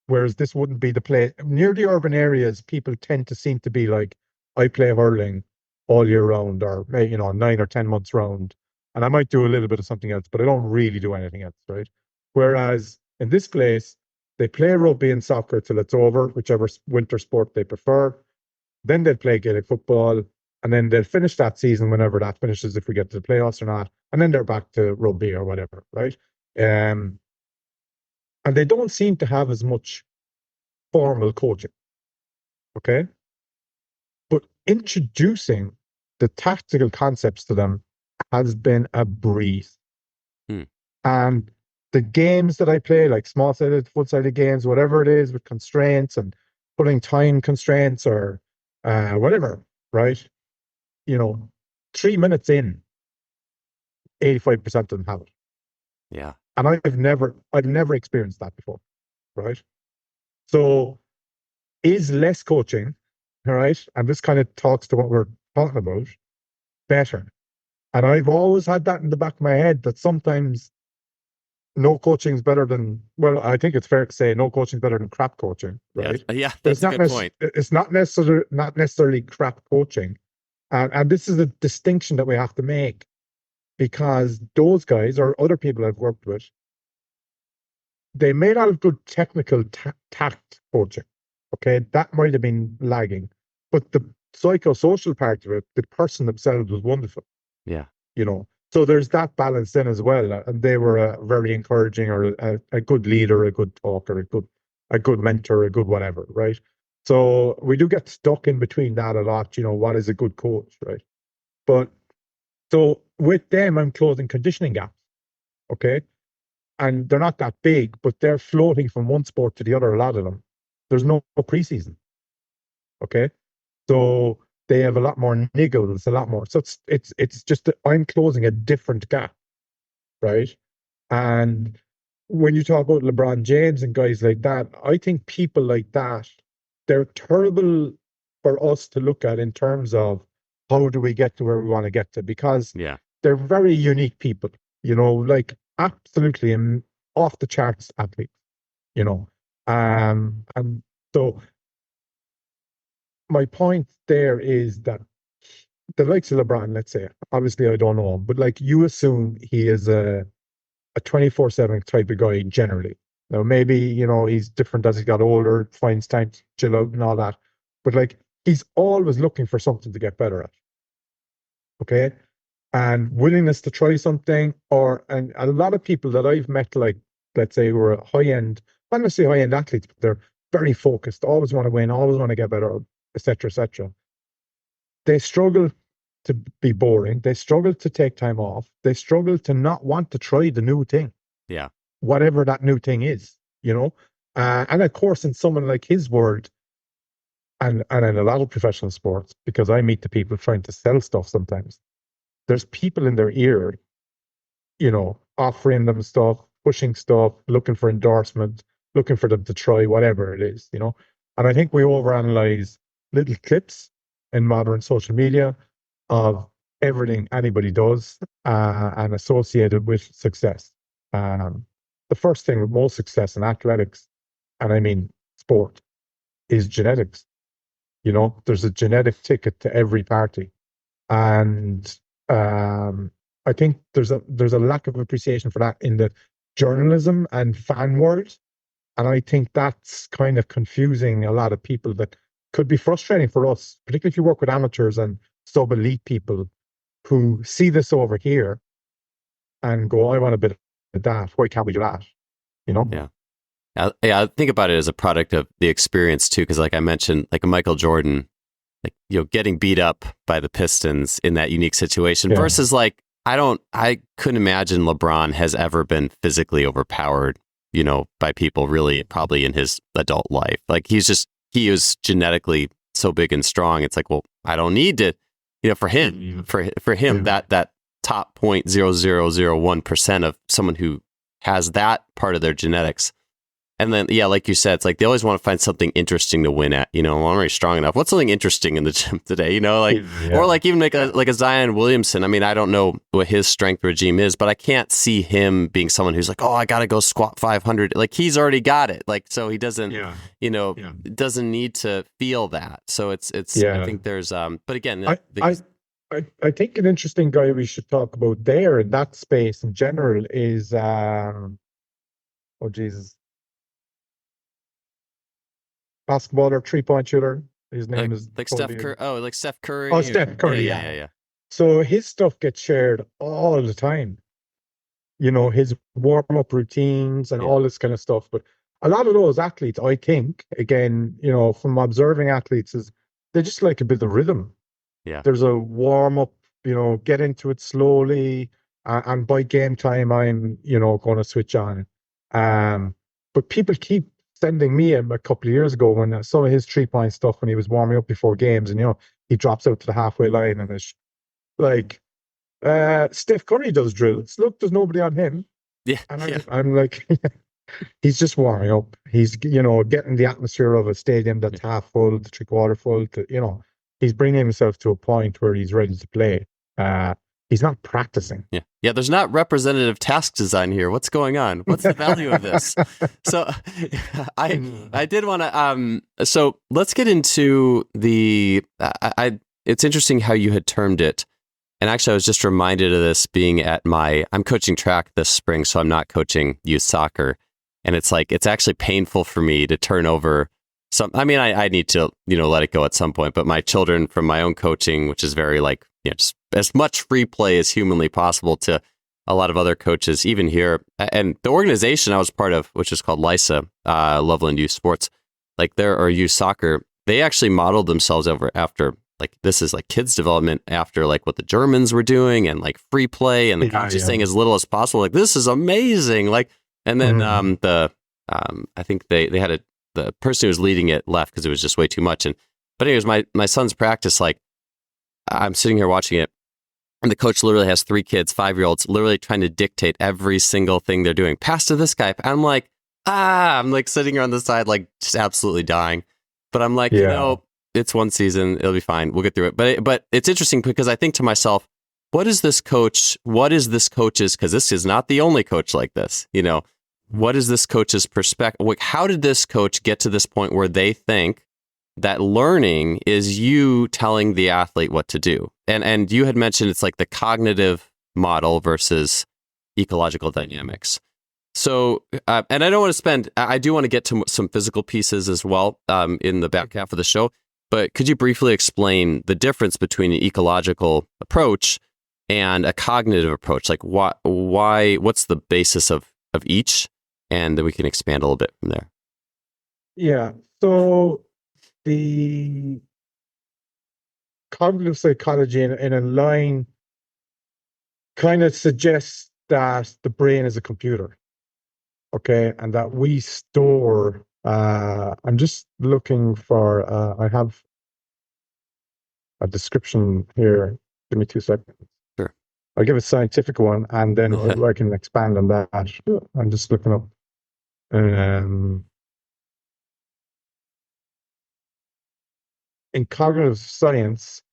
S1: whereas this wouldn't be the play near the urban areas, people tend to seem to be like, I play hurling all year round, or 9 or 10 months round, and I might do a little bit of something else, but I don't really do anything else, right? Whereas in this place, they play rugby and soccer till it's over, whichever winter sport they prefer. Then they'll play Gaelic football, and then they'll finish that season whenever that finishes, if we get to the playoffs or not, and then they're back to rugby or whatever, right? And they don't seem to have as much formal coaching, okay? But introducing the tactical concepts to them has been a breeze. And the games that I play, like small-sided, full-sided games, whatever it is, with constraints and putting time constraints or whatever, right? 3 minutes in, 85% of them have it.
S2: Yeah.
S1: And I've never experienced that before, right? So is less coaching, all right? And this kind of talks to what we're talking about, better? And I've always had that in the back of my head that sometimes no coaching is better than, well, I think it's fair to say no coaching is better than crap coaching,
S2: Yeah,
S1: right?
S2: yeah,
S1: But
S2: that's a good point.
S1: it's not necessarily crap coaching. And this is a distinction that we have to make, because those guys or other people I've worked with, they may not have good technical tact coaching. Okay, that might have been lagging, but the psychosocial part of it, the person themselves was wonderful.
S2: Yeah.
S1: So there's that balance in as well, and they were very encouraging, or a good leader, a good talker, a good mentor, a good whatever, right? So we do get stuck in between that a lot. What is a good coach, right? But so with them, I'm closing conditioning gaps, okay? And they're not that big, but they're floating from one sport to the other, a lot of them. There's no preseason, okay? So they have a lot more niggles, a lot more. So it's just that I'm closing a different gap, right? And when you talk about LeBron James and guys like that, I think people like that, they're terrible for us to look at in terms of how do we get to where we want to get to, because
S2: Yeah.
S1: they're very unique people, like absolutely off the charts athletes, you know. And so my point there is that the likes of LeBron, let's say, obviously I don't know him, but like you assume he is a 24/7 type of guy generally. Now, maybe, he's different as he got older, finds time to chill out and all that. But like, he's always looking for something to get better at. Okay. And willingness to try something, and a lot of people that I've met, like, let's say, who are high end, not necessarily high end athletes, but they're very focused, always want to win, always want to get better, etc., etc. They struggle to be boring. They struggle to take time off. They struggle to not want to try the new thing.
S2: Yeah.
S1: Whatever that new thing is, and of course, in someone like his world, and in a lot of professional sports, because I meet the people trying to sell stuff sometimes, there's people in their ear, offering them stuff, pushing stuff, looking for endorsement, looking for them to try whatever it is, And I think we overanalyze little clips in modern social media of everything anybody does, and associate it with success. The first thing with most success in athletics, and I mean sport, is genetics. There's a genetic ticket to every party. And I think there's a lack of appreciation for that in the journalism and fan world. And I think that's kind of confusing a lot of people. That could be frustrating for us, particularly if you work with amateurs and sub-elite people who see this over here and go, I want a bit of that. Why can't we do that?
S2: Yeah. I think about it as a product of the experience too, because like I mentioned, like Michael Jordan, like, getting beat up by the Pistons in that unique situation versus like, I couldn't imagine LeBron has ever been physically overpowered, by people really probably in his adult life. Like he was genetically so big and strong. It's like, well, I don't need to, for him, that top 0.0001% of someone who has that part of their genetics. And then, yeah, like you said, it's like they always want to find something interesting to win at. I'm already strong enough. What's something interesting in the gym today? Or like even make a Zion Williamson. I mean, I don't know what his strength regime is, but I can't see him being someone who's like, oh, I got to go squat 500. Like he's already got it. Like so he doesn't, doesn't need to feel that. So it's. I think there's but again,
S1: I think an interesting guy we should talk about there in that space in general is oh Jesus. Basketballer, 3-point shooter. His name is
S2: like Steph Curry. Oh, like Steph Curry.
S1: Oh, Steph Curry. Yeah. So his stuff gets shared all the time. His warm-up routines and all this kind of stuff. But a lot of those athletes, I think, again, from observing athletes, is they just like a bit of rhythm.
S2: Yeah.
S1: There's a warm-up, get into it slowly, and by game time, I'm, going to switch on. But people keep sending me a couple of years ago when some of his 3-point stuff when he was warming up before games, and he drops out to the halfway line and it's like Steph Curry does drills. Look, there's nobody on him.
S2: Yeah.
S1: And I'm like, he's just warming up. He's getting the atmosphere of a stadium that's half full to 3/4 full. He's bringing himself to a point where he's ready to play. He's not practicing.
S2: Yeah. Yeah. There's not representative task design here. What's going on? What's the value of this? So I did want to, so let's get into it's interesting how you had termed it. And actually I was just reminded of this being I'm coaching track this spring, so I'm not coaching youth soccer. And it's like, it's actually painful for me to turn over I need to, let it go at some point, but my children from my own coaching, which is very just as much free play as humanly possible, to a lot of other coaches, even here. And the organization I was part of, which is called LISA, Loveland Youth Sports, or youth soccer, they actually modeled themselves after, this is kids development after what the Germans were doing, and free play, and the coaches saying as little as possible. This is amazing. And then I think they had the person who was leading it left because it was just way too much. But anyways, my son's practice, I'm sitting here watching it, and the coach literally has 3 kids, 5-year-olds, literally trying to dictate every single thing they're doing. Pass to this guy. I'm I'm sitting here on the side, just absolutely dying. But I'm it's one season. It'll be fine. We'll get through it. But it's interesting because I think to myself, what is this coach's, because this is not the only coach like this, what is this coach's perspective? How did this coach get to this point where they think that learning is you telling the athlete what to do? And you had mentioned it's the cognitive model versus ecological dynamics. So, and I don't want to I do want to get to some physical pieces as well in the back half of the show, but could you briefly explain the difference between an ecological approach and a cognitive approach? What's the basis of each? And then we can expand a little bit from there.
S1: Yeah. So the cognitive psychology in a line kind of suggests that the brain is a computer. Okay. And that we store, I'm just looking for, I have a description here. Give me 2 seconds.
S2: Sure.
S1: I'll give a scientific one, and then I can expand on that. I'm just looking up. In cognitive science,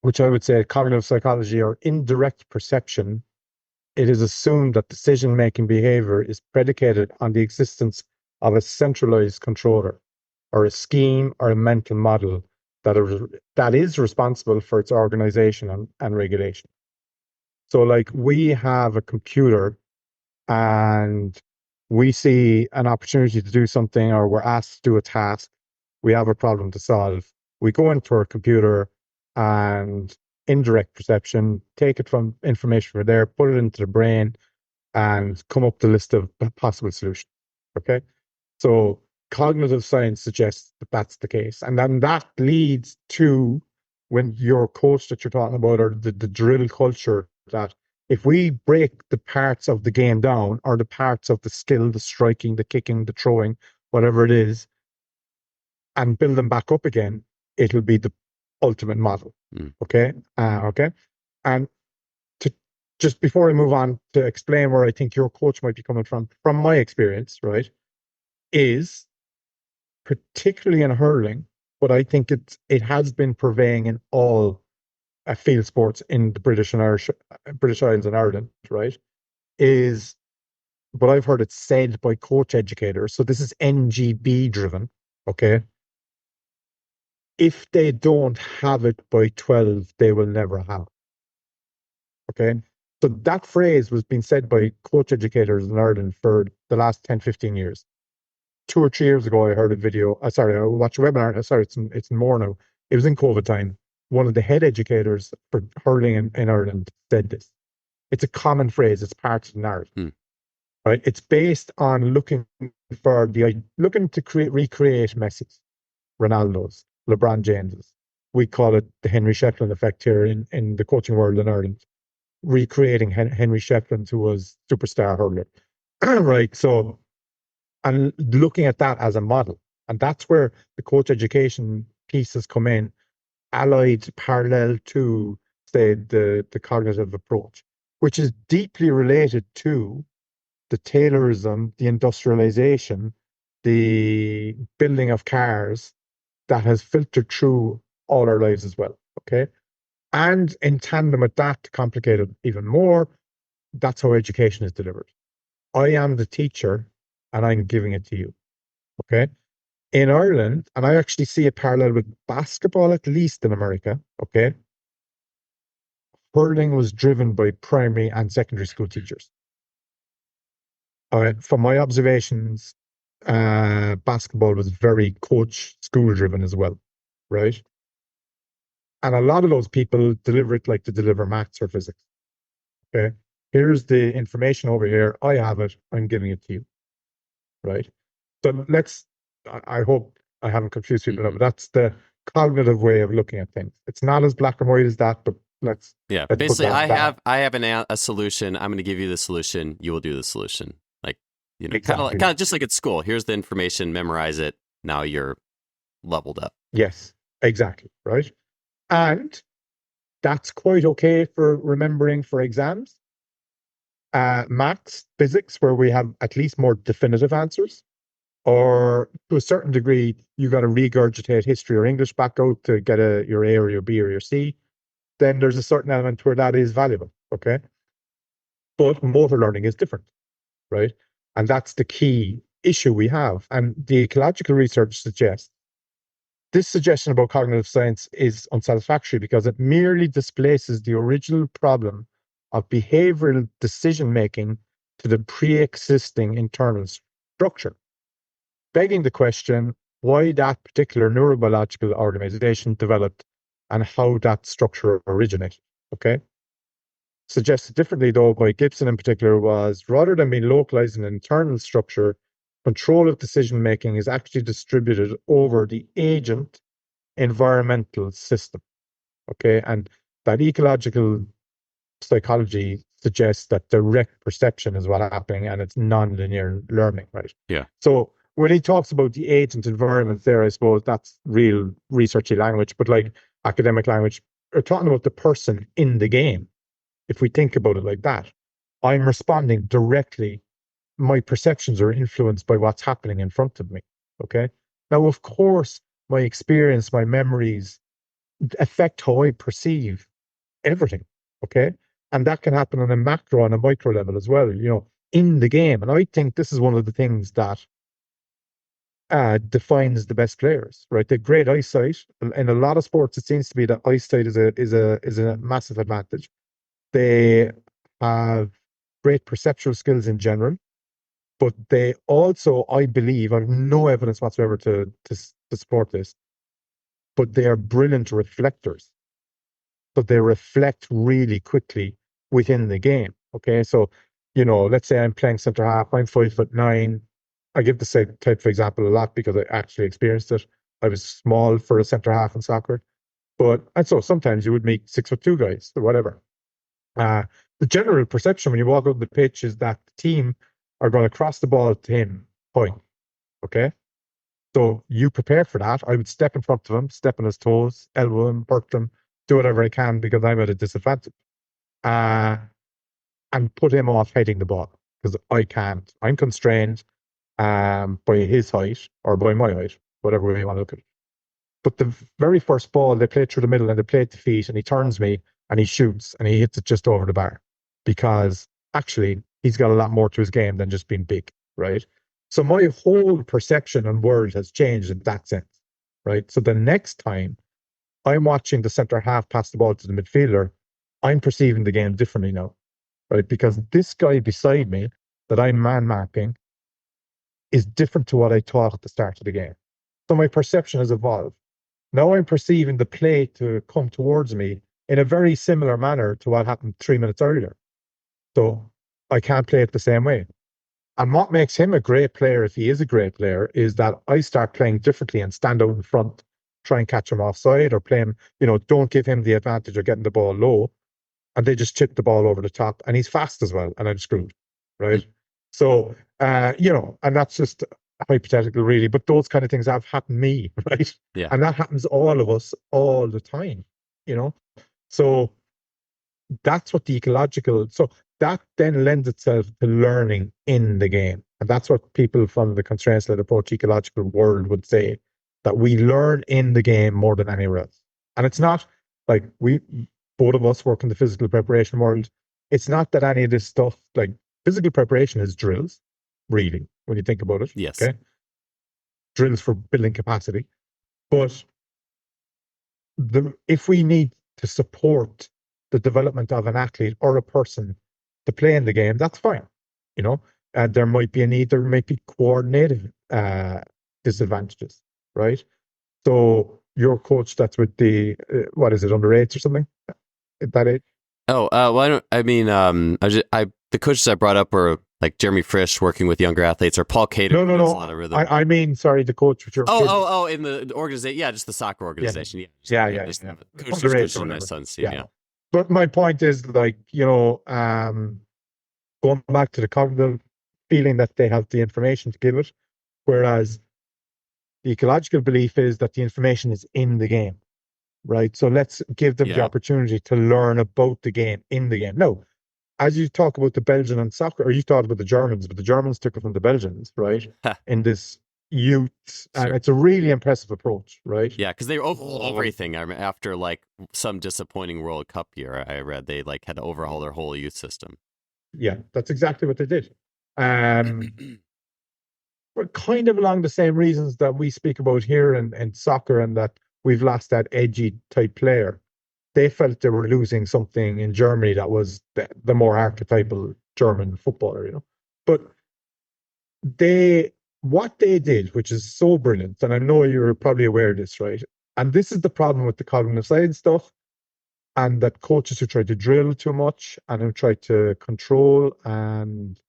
S1: which I would say cognitive psychology or indirect perception, it is assumed that decision-making behavior is predicated on the existence of a centralized controller, or a scheme or a mental model that is responsible for its organization and regulation. So we have a computer, and we see an opportunity to do something, or we're asked to do a task. We have a problem to solve. We go into our computer and indirect perception, take it from information from there, put it into the brain, and come up with a list of possible solutions. Okay. So cognitive science suggests that that's the case. And then that leads to, when your coach that you're talking about, or the drill culture, that if we break the parts of the game down, or the parts of the skill, the striking, the kicking, the throwing, whatever it is, and build them back up again, it'll be the ultimate model. Okay. Okay. And just before I move on to explain where I think your coach might be coming from my experience, right, is particularly in hurling, but I think it has been purveying in all field sports in the British Isles and Ireland, right, is, but I've heard it said by coach educators, so this is NGB driven, okay, if they don't have it by 12, they will never have it. Okay. So that phrase was being said by coach educators in Ireland for the last 10, 15 years. 2 or 3 years ago, I heard a video. I watched a webinar. Sorry, it's more now. It was in COVID time. One of the head educators for hurling in Ireland said this. It's a common phrase. It's part of the narrative. Right? It's based on looking to recreate Messi's, Ronaldo's, LeBron James's. We call it the Henry Shefflin effect here in the coaching world in Ireland. Recreating Henry Shefflin, who was superstar hurler. Right. So, and looking at that as a model. And that's where the coach education pieces come in, allied parallel to, say, the cognitive approach, which is deeply related to the Taylorism, the industrialization, the building of cars that has filtered through all our lives as well. Okay. And in tandem with that, to complicate it even more, that's how education is delivered. I am the teacher and I'm giving it to you. Okay. In Ireland, and I actually see a parallel with basketball, at least in America. Okay. Hurling was driven by primary and secondary school teachers. From my observations, basketball was very coach school driven as well. Right. And a lot of those people deliver it like to deliver maths or physics. Okay. Here's the information over here. I have it. I'm giving it to you. Right. So I hope I haven't confused people, but that's the cognitive way of looking at things. It's not as black and white as that, but let's put
S2: Basically,
S1: that down.
S2: I have a solution. I'm going to give you the solution. You will do the solution. Like,
S1: Exactly.
S2: kind of just like at school. Here's the information. Memorize it. Now you're leveled up.
S1: Yes, exactly. Right. And that's quite okay for remembering for exams. Maths, physics, where we have at least more definitive answers, or to a certain degree, you got to regurgitate history or English back out to get your A or your B or your C. Then there's a certain element where that is valuable. Okay. But motor learning is different, right? And that's the key issue we have. And the ecological research suggests this suggestion about cognitive science is unsatisfactory because it merely displaces the original problem of behavioral decision making to the pre-existing internal structure, begging the question why that particular neurobiological organization developed and how that structure originated. Okay. Suggested differently, though, by Gibson in particular, was rather than being localized in an internal structure, control of decision making is actually distributed over the agent environmental system. Okay. And that ecological psychology suggests that direct perception is what's happening and it's non-linear learning, right?
S2: Yeah.
S1: So when he talks about the agent environment there, I suppose that's real researchy language, but like academic language, we're talking about the person in the game. If we think about it like that, I'm responding directly. My perceptions are influenced by what's happening in front of me. Okay. Now, of course, my experience, my memories affect how I perceive everything. Okay. And that can happen on a macro and a micro level as well, in the game. And I think this is one of the things that defines the best players, right? They've great eyesight. In a lot of sports, it seems to be that eyesight is a massive advantage. They have great perceptual skills in general, but they also, I believe, I have no evidence whatsoever to support this, but they are brilliant reflectors. So they reflect really quickly within the game. Okay, so let's say I'm playing center half. I'm 5'9". I give the same type of example a lot because I actually experienced it. I was small for a center half in soccer, and so sometimes you would meet 6'2" guys or whatever. The general perception when you walk out the pitch is that the team are going to cross the ball to him, point. Okay. So you prepare for that. I would step in front of him, step on his toes, elbow him, perk him, do whatever I can because I'm at a disadvantage. And put him off heading the ball because I can't. I'm constrained by his height or by my height, whatever way you want to look at it. But the very first ball, they play through the middle and they play at the feet, and he turns me and he shoots and he hits it just over the bar because actually he's got a lot more to his game than just being big, right? So my whole perception and world has changed in that sense, right? So the next time I'm watching the center half pass the ball to the midfielder, I'm perceiving the game differently now, right? Because this guy beside me that I'm man marking is different to what I thought at the start of the game. So my perception has evolved. Now I'm perceiving the play to come towards me in a very similar manner to what happened 3 minutes earlier. So I can't play it the same way. And what makes him a great player, if he is a great player, is that I start playing differently and stand out in front, try and catch him offside or play him, don't give him the advantage of getting the ball low. And they just chip the ball over the top. And he's fast as well. And I'm screwed. Right. So, and that's just hypothetical, really. But those kind of things have happened to me. Right.
S2: Yeah.
S1: And that happens to all of us all the time. So that's what the ecological. So that then lends itself to learning in the game. And that's what people from the constraints-led approach ecological world would say, that we learn in the game more than anywhere else. And it's not like both of us work in the physical preparation world. It's not that any of this stuff, like physical preparation is drills, really, when you think about it.
S2: Yes.
S1: Okay. Drills for building capacity. But if we need to support the development of an athlete or a person to play in the game, that's fine. You know, there might be a need, there might be coordinative disadvantages, right? So your coach that's with the, what is it, under eights or something? That age?
S2: Oh, well, the coaches I brought up were like Jeremy Frisch working with younger athletes, or Paul Cater.
S1: No, no,
S2: who does
S1: no.
S2: a lot of rhythm.
S1: I mean, sorry, the coach with your kids.
S2: In the organization. Yeah, just the soccer organization.
S1: Yeah.
S2: Coach
S1: Under eights
S2: coaching
S1: or
S2: my
S1: whatever.
S2: son's team. Yeah.
S1: But my point is, like, you know, going back to the cognitive feeling that they have the information to give it, whereas the ecological belief is that the information is in the game, right? So let's give them the opportunity to learn about the game in the game. No, as you talk about the Belgian and soccer, or you thought about the Germans, but the Germans took it from the Belgians, right? In this youth, and it's a really impressive approach, right?
S2: Yeah, because they overhauled everything. I remember after like some disappointing World Cup year, I read they like had to overhaul their whole youth system.
S1: Yeah, that's exactly what they did. But kind of along the same reasons that we speak about here in soccer, and that we've lost that edgy type player. They felt they were losing something in Germany that was the more archetypal German footballer, you know. But what they did, which is so brilliant, and I know you're probably aware of this, right? And this is the problem with the cognitive side stuff, and that coaches who try to drill too much and who try to control and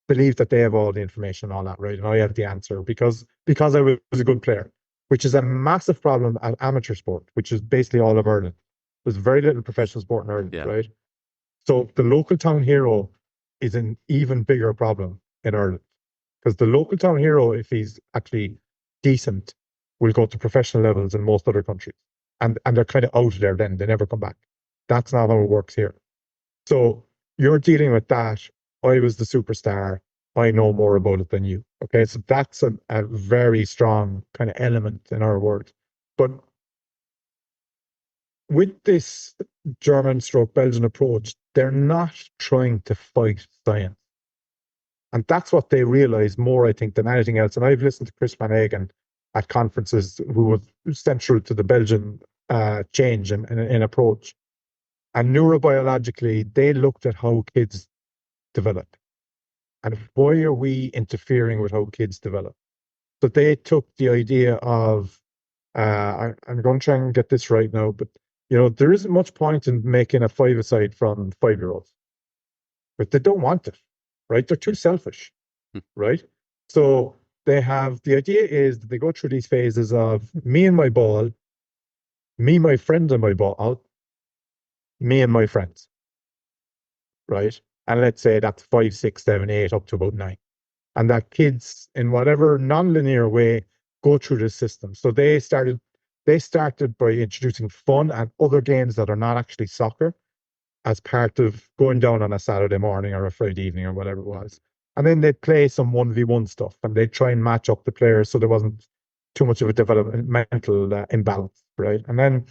S1: believe that they have all the information and all that, right? And I have the answer because I was a good player, which is a massive problem at amateur sport, which is basically all of Ireland. There's very little professional sport in Ireland, right? So the local town hero is an even bigger problem in Ireland, because the local town hero, if he's actually decent, will go to professional levels in most other countries. And they're kind of out of there then. They never come back. That's not how it works here. So you're dealing with that. I was the superstar. I know more about it than you. Okay. So that's a very strong kind of element in our world. But with this German stroke Belgian approach, they're not trying to fight science. And that's what they realize more, I think, than anything else. And I've listened to Chris Van Hagen at conferences, who was central to the Belgian change in approach. And neurobiologically, they looked at how kids develop. And boy, are we interfering with how kids develop. So they took the idea of, I'm going to try and get this right now, but you know, there isn't much point in making a five-a-side from 5-year-olds. But they don't want it, right? They're too selfish, right? So they have, the idea is that they go through these phases of me and my ball, me, my friend and my ball, me and my friends, right? And let's say that's 5, 6, 7, 8, up to about 9. And that kids, in whatever non-linear way, go through this system. So they started by introducing fun and other games that are not actually soccer as part of going down on a Saturday morning or a Friday evening or whatever it was. And then they'd play some 1v1 stuff, and they'd try and match up the players so there wasn't too much of a developmental imbalance, right? And then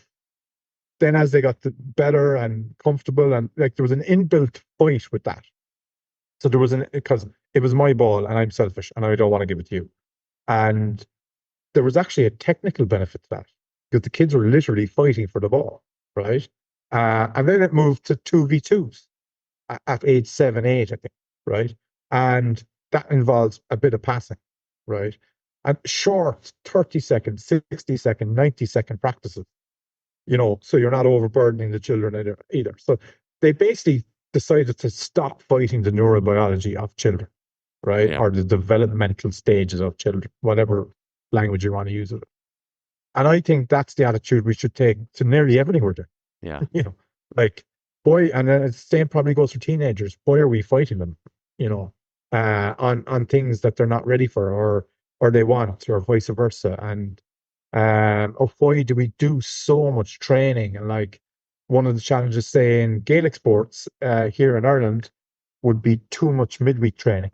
S1: as they got better and comfortable, and like there was an inbuilt fight with that. So there was because it was my ball and I'm selfish and I don't want to give it to you. And there was actually a technical benefit to that, because the kids were literally fighting for the ball, right? And then it moved to 2v2s at age 7, 8, I think, right? And that involves a bit of passing, right? And short 30-second, 60-second, 90-second practices, you know, so you're not overburdening the children either. So they basically decided to stop fighting the neurobiology of children, right? Or the developmental stages of children, whatever language you want to use it. And I think that's the attitude we should take to nearly everything we're doing.
S2: Yeah.
S1: You know, like, boy, and then the same probably goes for teenagers. Boy, are we fighting them, you know, on things that they're not ready for, or they want, or vice versa. And oh boy, do we do so much training. And like, one of the challenges, say, in Gaelic sports here in Ireland, would be too much midweek training,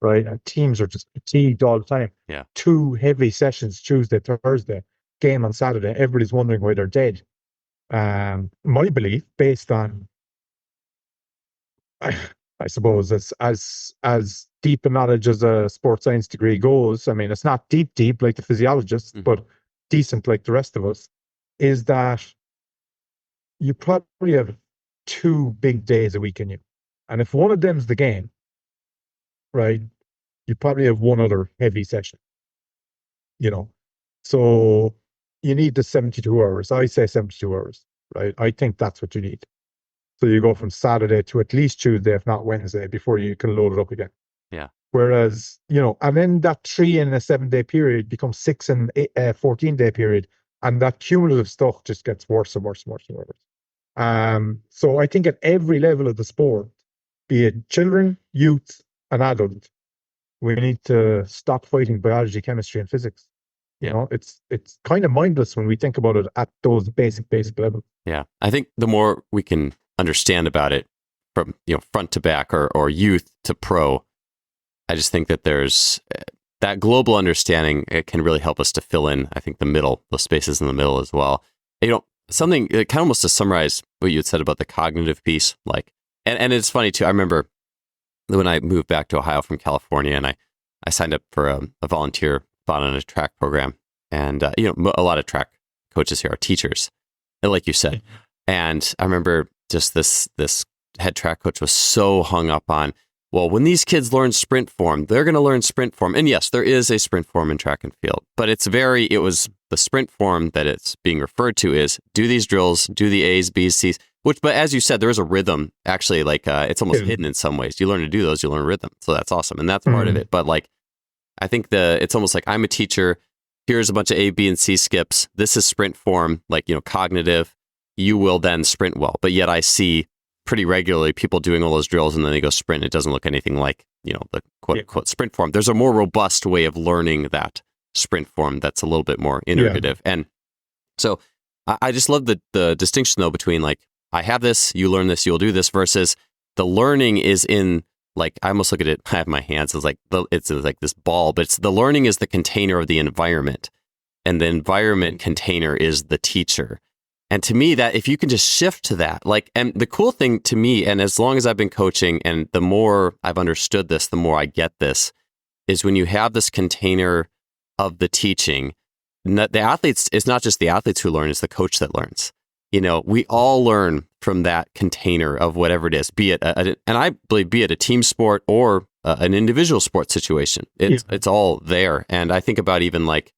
S1: right? And teams are just fatigued all the time.
S2: Yeah.
S1: 2 heavy sessions, Tuesday, Thursday, game on Saturday. Everybody's wondering why they're dead. My belief, based on, I suppose, as deep a knowledge as a sports science degree goes. I mean, it's not deep like the physiologists, but decent like the rest of us, is that you probably have 2 big days a week in you. And if one of them's the game, right, you probably have one other heavy session, you know. So you need the 72 hours. I say 72 hours, right? I think that's what you need. So you go from Saturday to at least Tuesday, if not Wednesday, before you can load it up again.
S2: Yeah.
S1: Whereas, and then that 3 in a 7-day period becomes 6 in a 14-day period. And that cumulative stuff just gets worse and worse and worse and worse. So I think at every level of the sport, be it children, youth, and adult, we need to stop fighting biology, chemistry, and physics. It's kind of mindless when we think about it at those basic levels.
S2: Yeah. I think the more we can understand about it from, front to back or youth to pro, I just think that there's that global understanding. It can really help us to fill in, I think, the spaces in the middle as well. Something kind of almost to summarize what you had said about the cognitive piece, and it's funny too. I remember when I moved back to Ohio from California, and I signed up for a volunteer spot on a track program, and a lot of track coaches here are teachers, like you said. And I remember just this head track coach was so hung up on, well, when these kids learn sprint form, they're going to learn sprint form. And yes, there is a sprint form in track and field, but it was the sprint form that it's being referred to is do these drills, do the A's, B's, C's, but as you said, there is a rhythm actually, it's almost hidden in some ways. You learn to do those, you learn rhythm. So that's awesome. And that's part of it. But I think it's almost like I'm a teacher. Here's a bunch of A, B, and C skips. This is sprint form, cognitive. You will then sprint well. But yet I see pretty regularly people doing all those drills and then they go sprint. It doesn't look anything like, the quote unquote sprint form. There's a more robust way of learning that sprint form that's a little bit more iterative. Yeah. And so I just love the distinction though between I have this, you learn this, you'll do this, versus the learning is in I almost look at it, I have my hands, it's like this ball, but the learning is the container of the environment, and the environment container is the teacher. And to me, that if you can just shift to that, and the cool thing to me, and as long as I've been coaching and the more I've understood this, the more I get this, is when you have this container of the teaching, the athletes, it's not just the athletes who learn, it's the coach that learns. We all learn from that container of whatever it is, be it, and I believe, be it a team sport or an individual sport situation. It's all there. And I think about even the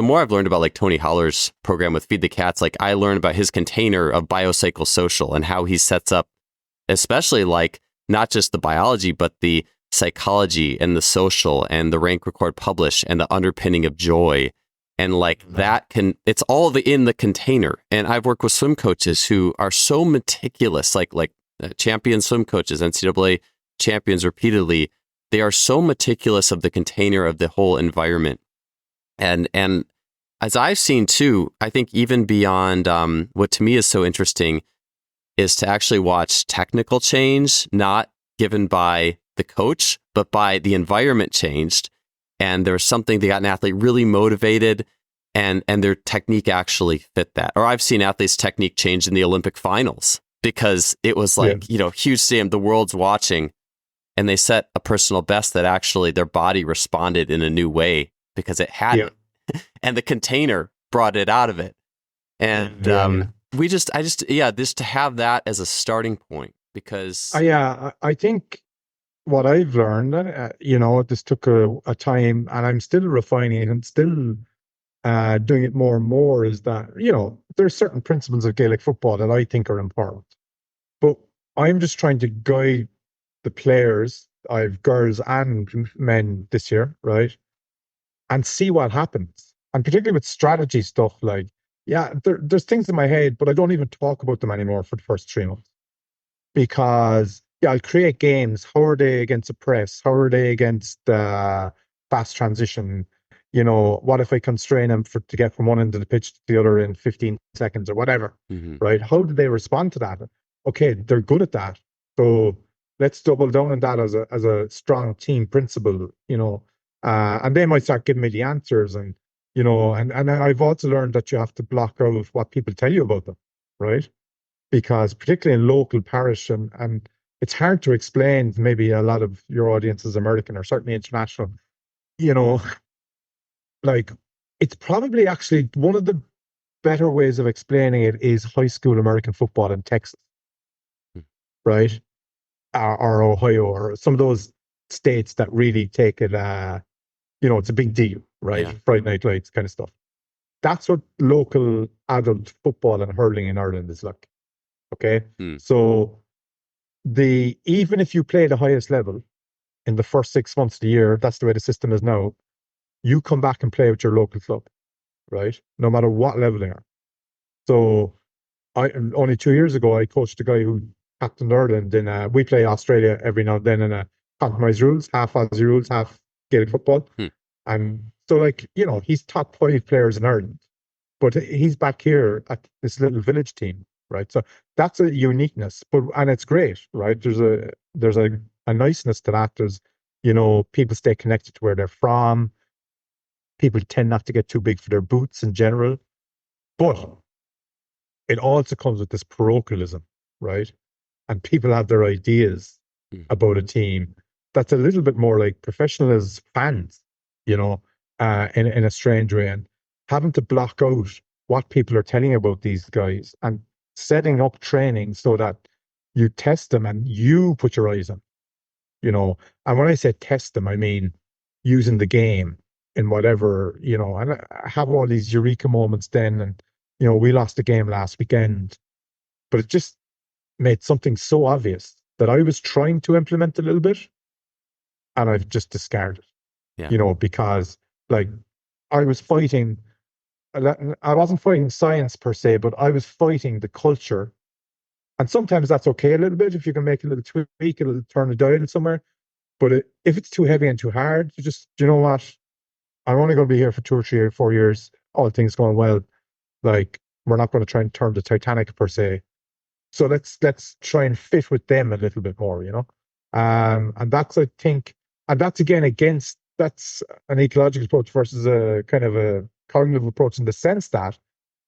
S2: more I've learned about Tony Holler's program with Feed the Cats, I learned about his container of biopsychosocial and how he sets up, especially not just the biology, but the psychology and the social and the rank, record, publish and the underpinning of joy. And it's all in the container. And I've worked with swim coaches who are so meticulous, champion swim coaches, NCAA champions repeatedly. They are so meticulous of the container of the whole environment. And as I've seen too, I think even beyond what to me is so interesting is to actually watch technical change, not given by the coach, but by the environment changed. And there was something, they got an athlete really motivated and their technique actually fit that. Or I've seen athletes' technique change in the Olympic finals because it was huge stadium, the world's watching, and they set a personal best that actually their body responded in a new way because it had it. And the container brought it out of it. And just to have that as a starting point, because
S1: I think what I've learned, this took a time, and I'm still refining it and still doing it more and more, is that, there's certain principles of Gaelic football that I think are important. But I'm just trying to guide the players, I've girls and men this year, right? And see what happens. And particularly with strategy stuff, there's things in my head, but I don't even talk about them anymore for the first 3 months. Because I'll create games. How are they against a press? How are they against fast transition? What if I constrain them to get from one end of the pitch to the other in 15 seconds or whatever, right? How do they respond to that? Okay, they're good at that. So let's double down on that as a strong team principle, and they might start giving me the answers. And, And I've also learned that you have to block out what people tell you about them, right? Because particularly in local parish, and it's hard to explain, maybe a lot of your audience is American or certainly international, you know, like it's probably actually one of the better ways of explaining it is high school American football in Texas,
S2: Hmm.
S1: right? Or Ohio or some of those states that really take it, it's a big deal, right?
S2: Yeah.
S1: Friday night lights kind of stuff. That's what local adult football and hurling in Ireland is like. Okay.
S2: Hmm.
S1: So even if you play the highest level in the first 6 months of the year, that's the way the system is now, you come back and play with your local club, right? No matter what level they are. So only 2 years ago, I coached a guy who captained Ireland in we play Australia every now and then in a compromise rules, half Aussie rules, half Gaelic football.
S2: Hmm.
S1: And so he's top 5 players in Ireland, but he's back here at this little village team, right? So that's a uniqueness, and it's great, right? There's a niceness to that. There's, people stay connected to where they're from. People tend not to get too big for their boots in general, but it also comes with this parochialism, right? And people have their ideas
S2: Hmm.
S1: about a team that's a little bit more like professional as fans, in a strange way, and having to block out what people are telling you about these guys and setting up training so that you test them and you put your eyes on, And when I say test them, I mean using the game in whatever, and I have all these eureka moments then. And, we lost the game last weekend, but it just made something so obvious that I was trying to implement a little bit and I've just discarded,
S2: Yeah.
S1: because like I was fighting, I wasn't fighting science per se, but I was fighting the culture. And sometimes that's okay a little bit if you can make a little tweak, a little turn the dial somewhere. But if it's too heavy and too hard, you just, you know what? I'm only going to be here for 2 or 3 or 4 years, all things going well. Like, we're not going to try and turn the Titanic per se. So let's try and fit with them a little bit more. And that's, I think, and that's again that's an ecological approach versus a kind of a cognitive approach in the sense that,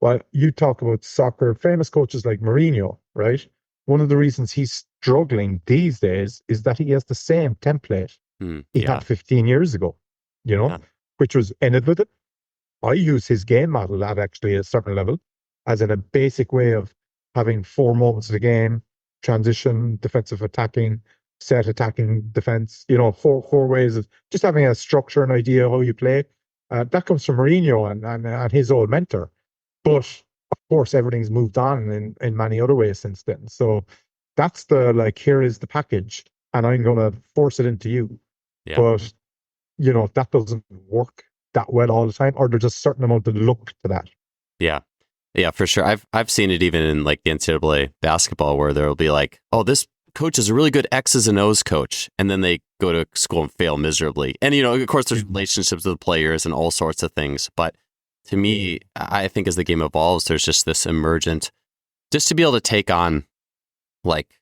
S1: well, you talk about soccer, famous coaches like Mourinho, right? One of the reasons he's struggling these days is that he has the same template he
S2: Yeah.
S1: had 15 years ago,
S2: Yeah.
S1: which was ended with it. I use his game model at actually a certain level, as in a basic way of having 4 moments of the game: transition, defensive, attacking, set, attacking, defense. Four ways of just having a structure, an idea how you play. That comes from Mourinho and his old mentor. But of course, everything's moved on in many other ways since then. So that's here is the package, and I'm going to force it into you.
S2: Yeah.
S1: But that doesn't work that well all the time, or there's a certain amount of look to that.
S2: Yeah. Yeah, for sure. I've seen it even in like the NCAA basketball where there'll be like, oh, this coach is a really good X's and O's coach. And then they go to school and fail miserably. And, of course, there's relationships with the players and all sorts of things. But to me, I think as the game evolves, there's just this emergent, just to be able to take on like,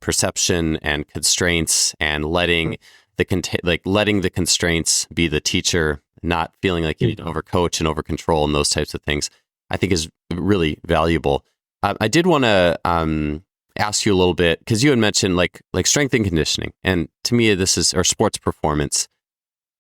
S2: perception and constraints and letting the constraints be the teacher, not feeling like you need to overcoach and overcontrol and those types of things, I think is really valuable. I did want to ask you a little bit, because you had mentioned like strength and conditioning, and to me this is or sports performance,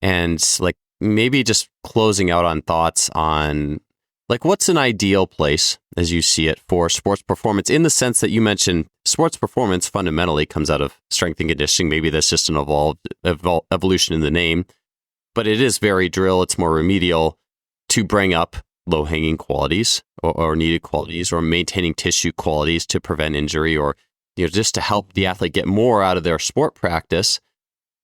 S2: and like maybe just closing out on thoughts on like what's an ideal place as you see it for sports performance, in the sense that you mentioned sports performance fundamentally comes out of strength and conditioning. Maybe that's just an evolution in the name, but it is very drill. It's more remedial to bring up low-hanging qualities or needed qualities, or maintaining tissue qualities to prevent injury, or just to help the athlete get more out of their sport practice.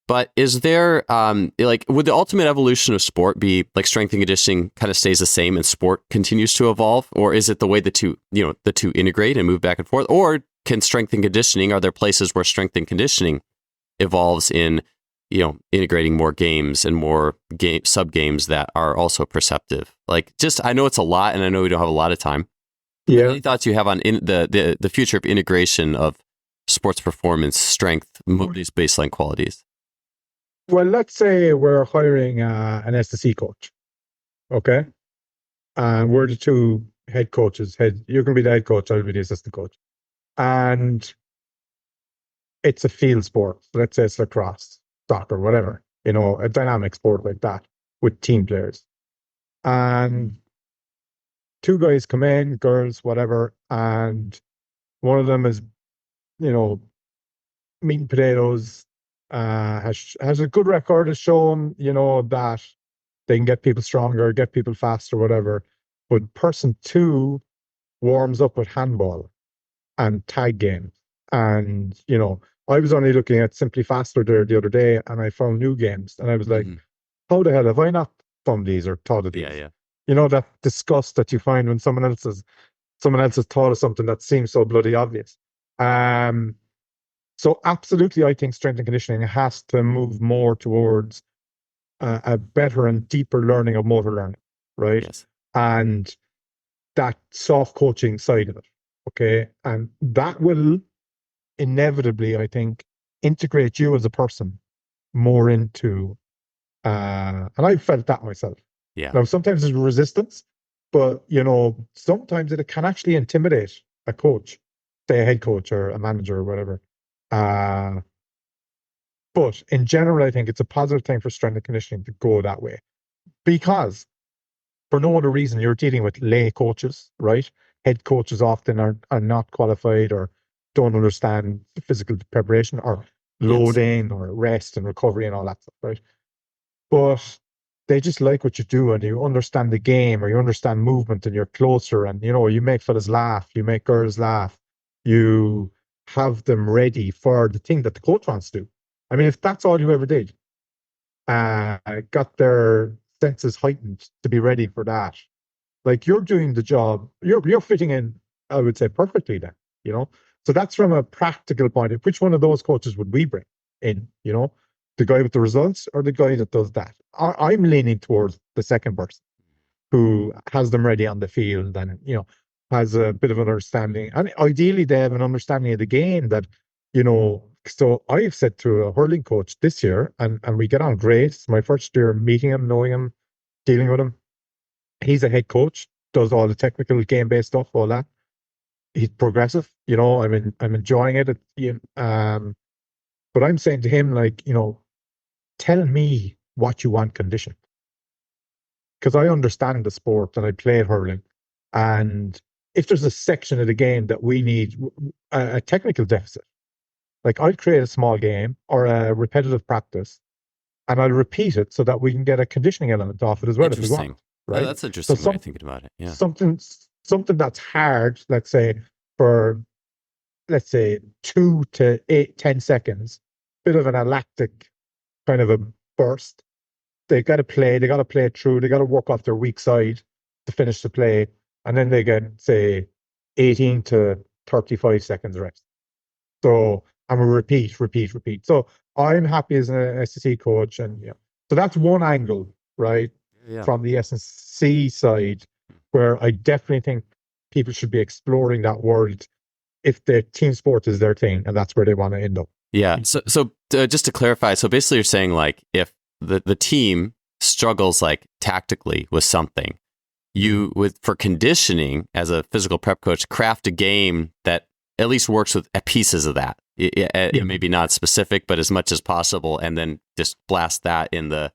S2: But is there would the ultimate evolution of sport be like strength and conditioning kind of stays the same and sport continues to evolve, or is it the way the two integrate and move back and forth? Or can strength and conditioning, are there places where strength and conditioning evolves in integrating more games and more sub games that are also perceptive? I know it's a lot, and I know we don't have a lot of time.
S1: Yeah.
S2: Any thoughts you have on the future of integration of sports performance, strength, these baseline qualities?
S1: Well, let's say we're hiring an SSC coach. Okay. and we're the two head coaches. You're going to be the head coach, I'll be the assistant coach. And it's a field sport. So let's say it's lacrosse, soccer, whatever, a dynamic sport like that with team players. And two guys come in, girls, whatever, and one of them is, meat and potatoes, has a good record, has shown, that they can get people stronger, get people faster, whatever. But person two warms up with handball and tag games. And, I was only looking at Simply Faster there the other day, and I found new games. And I was like, how the hell have I not found these or thought of these?
S2: Yeah.
S1: That disgust that you find when someone else has thought of something that seems so bloody obvious. So absolutely, I think strength and conditioning has to move more towards a better and deeper learning of motor learning, right?
S2: Yes.
S1: And that soft coaching side of it, okay? And that will inevitably, I think, integrate you as a person more into, and I felt that myself.
S2: Yeah.
S1: Now, sometimes there's resistance, but, sometimes it can actually intimidate a coach, say a head coach or a manager or whatever. But in general, I think it's a positive thing for strength and conditioning to go that way, because for no other reason, you're dealing with lay coaches, right? Head coaches often are not qualified or don't understand physical preparation or loading or rest and recovery and all that stuff, right? But they just like what you do, and you understand the game, or you understand movement, and you're closer, and you make fellas laugh, you make girls laugh, you have them ready for the thing that the coach wants to do. I mean, if that's all you ever did, got their senses heightened to be ready for that, like, you're doing the job, you're fitting in, I would say, perfectly then, So that's from a practical point of which one of those coaches would we bring in, the guy with the results or the guy that does that? I'm leaning towards the second person who has them ready on the field and, has a bit of an understanding. And ideally, they have an understanding of the game that, so I've said to a hurling coach this year, and we get on great. It's my first year meeting him, knowing him, dealing with him. He's a head coach, does all the technical game-based stuff, all that. He's progressive, I'm enjoying it. But I'm saying to him, like, tell me what you want conditioned. Because I understand the sport and I played hurling. And if there's a section of the game that we need a technical deficit, like, I'll create a small game or a repetitive practice and I'll repeat it so that we can get a conditioning element off it as well if we want. Right?
S2: Oh, that's interesting way of thinking about it. Yeah.
S1: Something that's hard, let's say, for 2 to 10 seconds, bit of an lactic kind of a burst. They got to play it through, they got to work off their weak side to finish the play, and then they get, say, 18 to 35 seconds rest. So, and we repeat. So I'm happy as an SSC coach, and so that's one angle, right?
S2: Yeah.
S1: From the SSC side, where I definitely think people should be exploring that world if the team sport is their thing, and that's where they want to end up.
S2: Yeah. So just to clarify, so basically you're saying, like, if the team struggles, like, tactically with something, for conditioning as a physical prep coach, craft a game that at least works with pieces of that. Maybe not specific, but as much as possible, and then just blast that in the,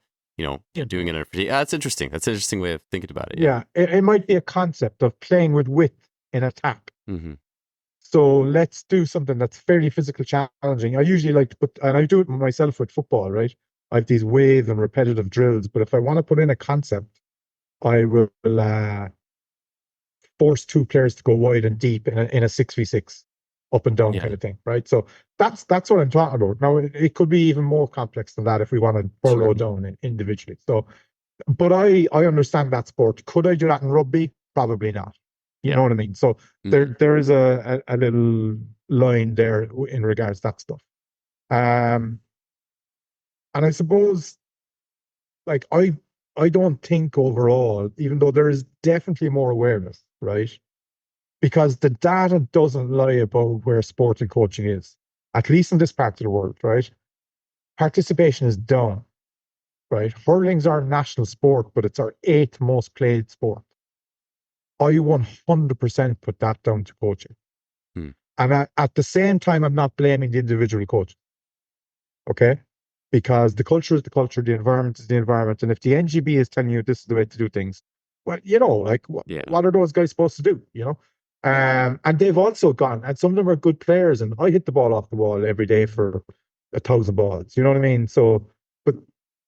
S2: doing it. That's interesting. That's an interesting way of thinking about it.
S1: Yeah. It might be a concept of playing with width in attack.
S2: Mm-hmm.
S1: So let's do something that's fairly physical challenging. I usually like to and I do it myself with football, right? I have these wave and repetitive drills, but if I want to put in a concept, I will force two players to go wide and deep in a 6v6, up and down kind of thing, right? So that's what I'm talking about. Now, it could be even more complex than that if we want to burrow down individually. So, but I understand that sport. Could I do that in rugby? Probably not. You know what I mean? So there is a little line there in regards to that stuff. And I suppose, like, I don't think overall, even though there is definitely more awareness, right? Because the data doesn't lie about where sport and coaching is, at least in this part of the world, right? Participation is down, right? Hurling's our national sport, but it's our 8th most played sport. I 100% put that down to coaching.
S2: Hmm.
S1: And at the same time, I'm not blaming the individual coach. Okay? Because the culture is the culture, the environment is the environment. And if the NGB is telling you this is the way to do things, well, like
S2: Yeah.
S1: what are those guys supposed to do? And they've also gone, and some of them are good players, and I hit the ball off the wall every day for 1,000 balls. You know what I mean? So, but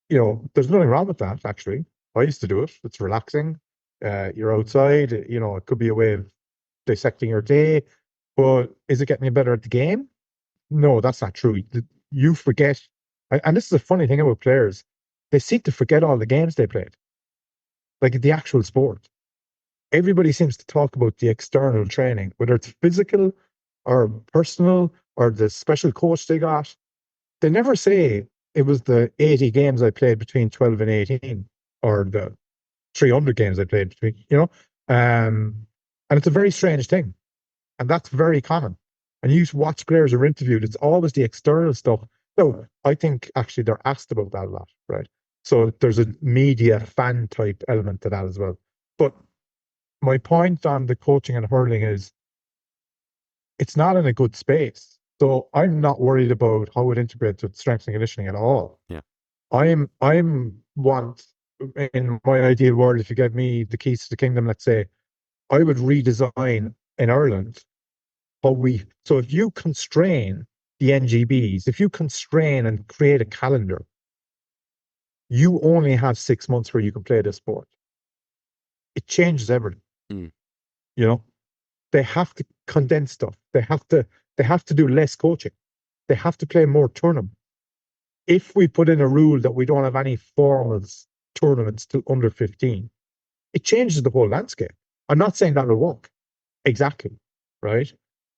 S1: there's nothing wrong with that, actually. I used to do it. It's relaxing. You're outside, it could be a way of dissecting your day, but is it getting you better at the game? No, that's not true. You forget, and this is a funny thing about players, they seem to forget all the games they played, like the actual sport. Everybody seems to talk about the external training, whether it's physical or personal or the special coach they got. They never say it was the 80 games I played between 12 and 18 or the 300 games I played between. And it's a very strange thing. And that's very common. And you watch players who are interviewed, it's always the external stuff. No, I think actually they're asked about that a lot, right? So there's a media fan type element to that as well. But my point on the coaching and hurling is it's not in a good space. So I'm not worried about how it integrates with strength and conditioning at all.
S2: Yeah.
S1: I'm want in my ideal world, if you gave me the keys to the kingdom, let's say, I would redesign in Ireland so if you constrain the NGBs, if you constrain and create a calendar, you only have 6 months where you can play this sport. It changes everything. They have to condense stuff. They have to do less coaching. They have to play more tournaments. If we put in a rule that we don't have any formal tournaments till under 15, it changes the whole landscape. I'm not saying that will work exactly, right?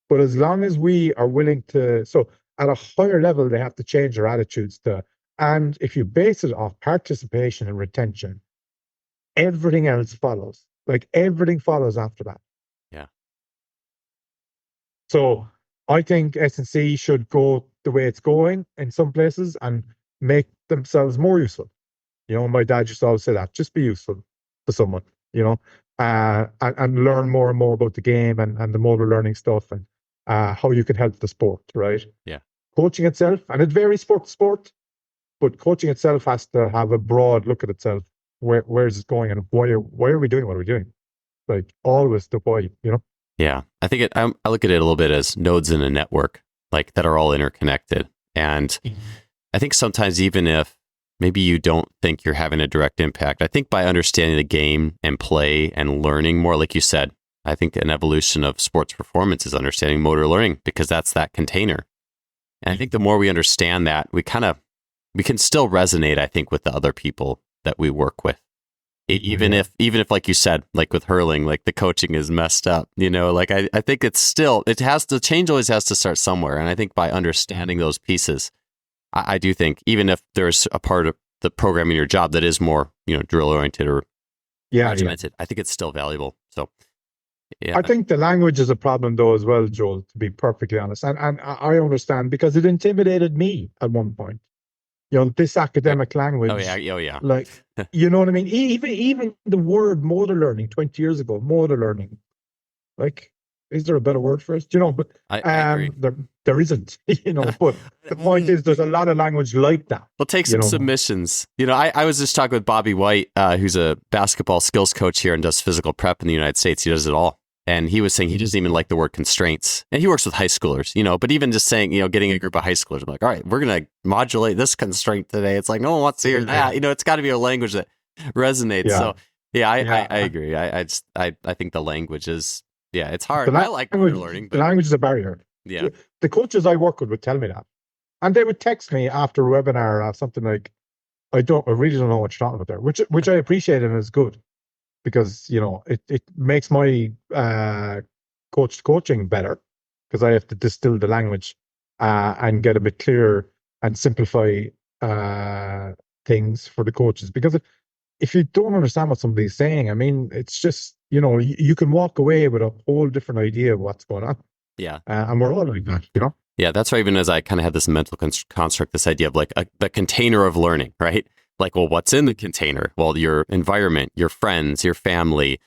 S1: But as long as we are willing to, so at a higher level, they have to change their attitudes and if you base it off participation and retention, everything else follows. Like everything follows after that.
S2: Yeah.
S1: So I think S&C should go the way it's going in some places and make themselves more useful. My dad used to always say that, just be useful to someone, and learn more and more about the game and the motor learning stuff and how you can help the sport, right?
S2: Yeah.
S1: Coaching itself, and it varies sport to sport, but coaching itself has to have a broad look at itself. Where is it going and why are we doing what we're doing? Like always the why,
S2: Yeah. I think I look at it a little bit as nodes in a network, like that are all interconnected. And I think sometimes even if maybe you don't think you're having a direct impact, I think by understanding the game and play and learning more, like you said, I think an evolution of sports performance is understanding motor learning because that's that container. And I think the more we understand that, we can still resonate, I think, with the other people that we work with. Even if, like you said, like with hurling, like the coaching is messed up, like I think the change always has to start somewhere. And I think by understanding those pieces, I do think even if there's a part of the program in your job that is more, drill oriented or regimented, I think it's still valuable. So, yeah.
S1: I think the language is a problem though as well, Joel, to be perfectly honest. And I understand because it intimidated me at one point. This academic language.
S2: Oh yeah.
S1: Like, you know what I mean? Even the word motor learning 20 years ago, motor learning. Like, is there a better word for it? But
S2: I agree.
S1: There isn't, but the point is there's a lot of language like that.
S2: We'll take some submissions. I was just talking with Bobby White, who's a basketball skills coach here and does physical prep in the United States. He does it all. And he was saying he doesn't even like the word constraints. And he works with high schoolers, but even just saying, getting a group of high schoolers, I'm like, all right, we're going to modulate this constraint today. It's like, no one wants to hear that. It's got to be a language that resonates. Yeah. So, I agree. I think the language is, it's hard. I like learning. But
S1: the language is a barrier.
S2: Yeah.
S1: The coaches I work with would tell me that. And they would text me after a webinar or something like, I really don't know what you're talking about there, which I appreciate and is good. Because it makes my coaching better because I have to distill the language and get a bit clearer and simplify things for the coaches. Because if you don't understand what somebody's saying, I mean, it's just you can walk away with a whole different idea of what's going on.
S2: Yeah,
S1: and we're all like that,
S2: Yeah, that's why even as I kind of had this mental construct, this idea of like the container of learning, right? Like, well, what's in the container? Well, your environment, your friends, your family,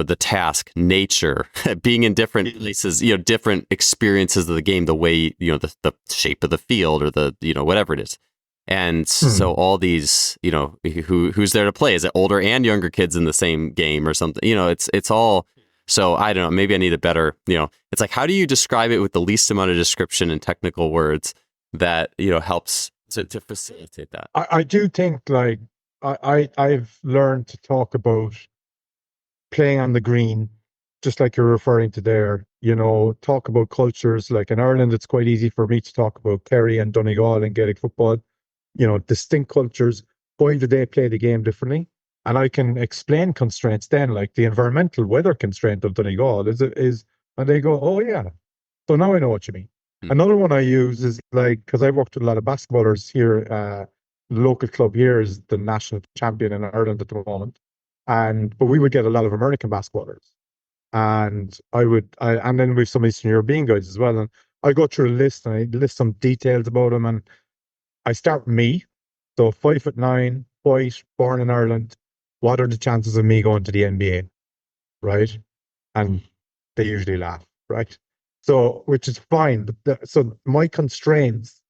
S2: the task, nature, being in different places, different experiences of the game, the way, the shape of the field or the, whatever it is. And so all these, who's there to play? Is it older and younger kids in the same game or something? It's all. So I don't know, maybe I need a better, it's like, how do you describe it with the least amount of description and technical words that, helps to facilitate that?
S1: I do think like I've learned to talk about playing on the green, just like you're referring to there, talk about cultures. Like in Ireland, it's quite easy for me to talk about Kerry and Donegal and Gaelic football, distinct cultures. Why do they play the game differently? And I can explain constraints then, like the environmental weather constraint of Donegal is, and they go, oh yeah. So now I know what you mean. Another one I use is like, because I've worked with a lot of basketballers here, the local club here is the national champion in Ireland at the moment. But we would get a lot of American basketballers. And and then we've some Eastern European guys as well. And I go through a list and I list some details about them. And I start with me. So 5'9", white, born in Ireland. What are the chances of me going to the NBA? Right? And they usually laugh, right? So, which is fine. But so my constraints,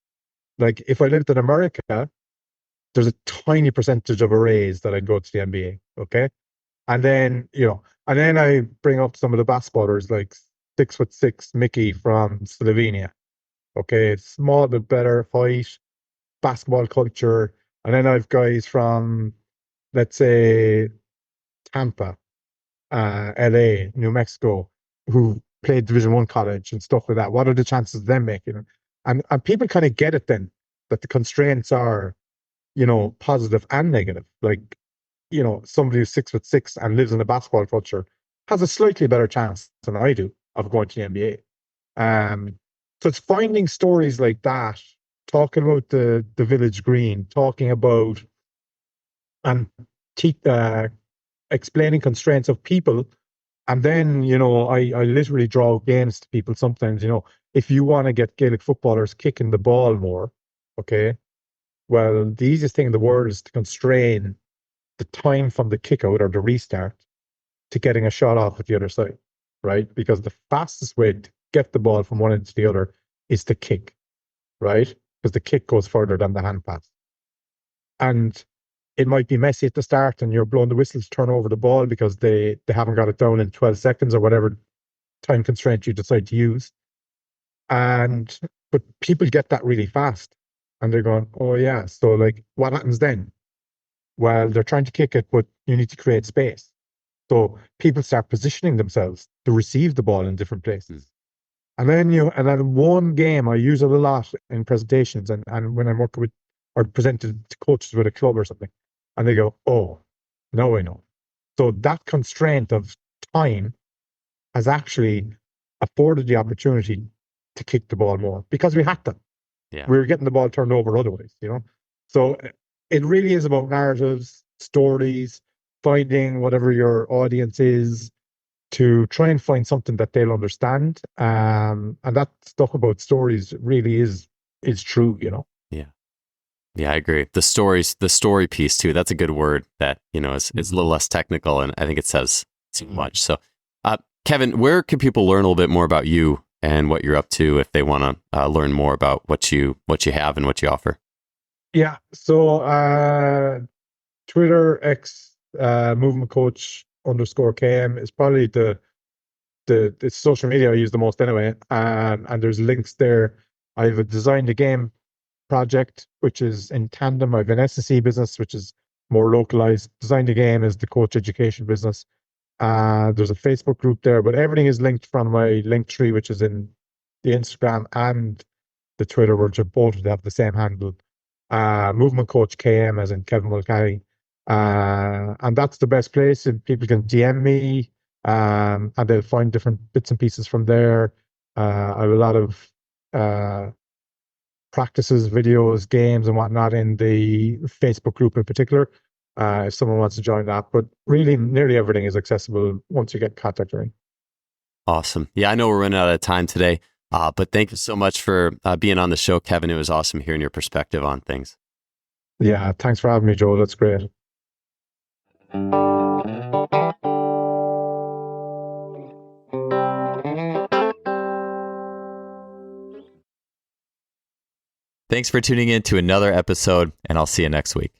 S1: like if I lived in America, there's a tiny percentage of arrays that I'd go to the NBA. Okay. And then, and then I bring up some of the basketballers like 6'6" Mickey from Slovenia. Okay. Small, but better height, basketball culture. And then I've guys from, let's say, Tampa, LA, New Mexico, who played Division One college and stuff like that. What are the chances of them making it? And people kind of get it then, that the constraints are, positive and negative. Like, somebody who's 6'6" and lives in a basketball culture has a slightly better chance than I do of going to the NBA. So it's finding stories like that, talking about the village green, talking about and explaining constraints of people. And then, I literally draw games to people sometimes, if you want to get Gaelic footballers kicking the ball more, okay, well, the easiest thing in the world is to constrain the time from the kick out or the restart to getting a shot off at the other side, right? Because the fastest way to get the ball from one end to the other is to kick, right? Because the kick goes further than the hand pass. And it might be messy at the start and you're blowing the whistle to turn over the ball because they haven't got it down in 12 seconds or whatever time constraint you decide to use. But people get that really fast and they're going, oh yeah. So like what happens then? Well, they're trying to kick it, but you need to create space. So people start positioning themselves to receive the ball in different places. And then one game, I use it a lot in presentations and when I'm working with or presented to coaches with a club or something, and they go, oh, now I know. So that constraint of time has actually afforded the opportunity to kick the ball more because we had to.
S2: Yeah.
S1: We were getting the ball turned over otherwise, So it really is about narratives, stories, finding whatever your audience is to try and find something that they'll understand. And that stuff about stories really is true,
S2: Yeah. Yeah, I agree. The story piece too. That's a good word that, is a little less technical. And I think it says too much. So, Kevin, where can people learn a little bit more about you and what you're up to if they want to learn more about what you have and what you offer?
S1: Yeah. So, Twitter, X, movement coach _KM is probably the social media I use the most anyway. And there's links there. I've designed a game project, which is in tandem. I have an S&C business, which is more localized. Designed a game is the coach education business. There's a Facebook group there, but everything is linked from my link tree, which is in the Instagram and the Twitter, which are both have the same handle. Movement Coach KM, as in Kevin Mulcahy. And that's the best place. And people can DM me, and they'll find different bits and pieces from there. I have a lot of practices, videos, games, and whatnot in the Facebook group in particular. If someone wants to join that, but really nearly everything is accessible once you get contact ring.
S2: Awesome. Yeah, I know we're running out of time today, but thank you so much for being on the show, Kevin. It was awesome hearing your perspective on things.
S1: Yeah, thanks for having me, Joel. That's great.
S2: Thanks for tuning in to another episode, and I'll see you next week.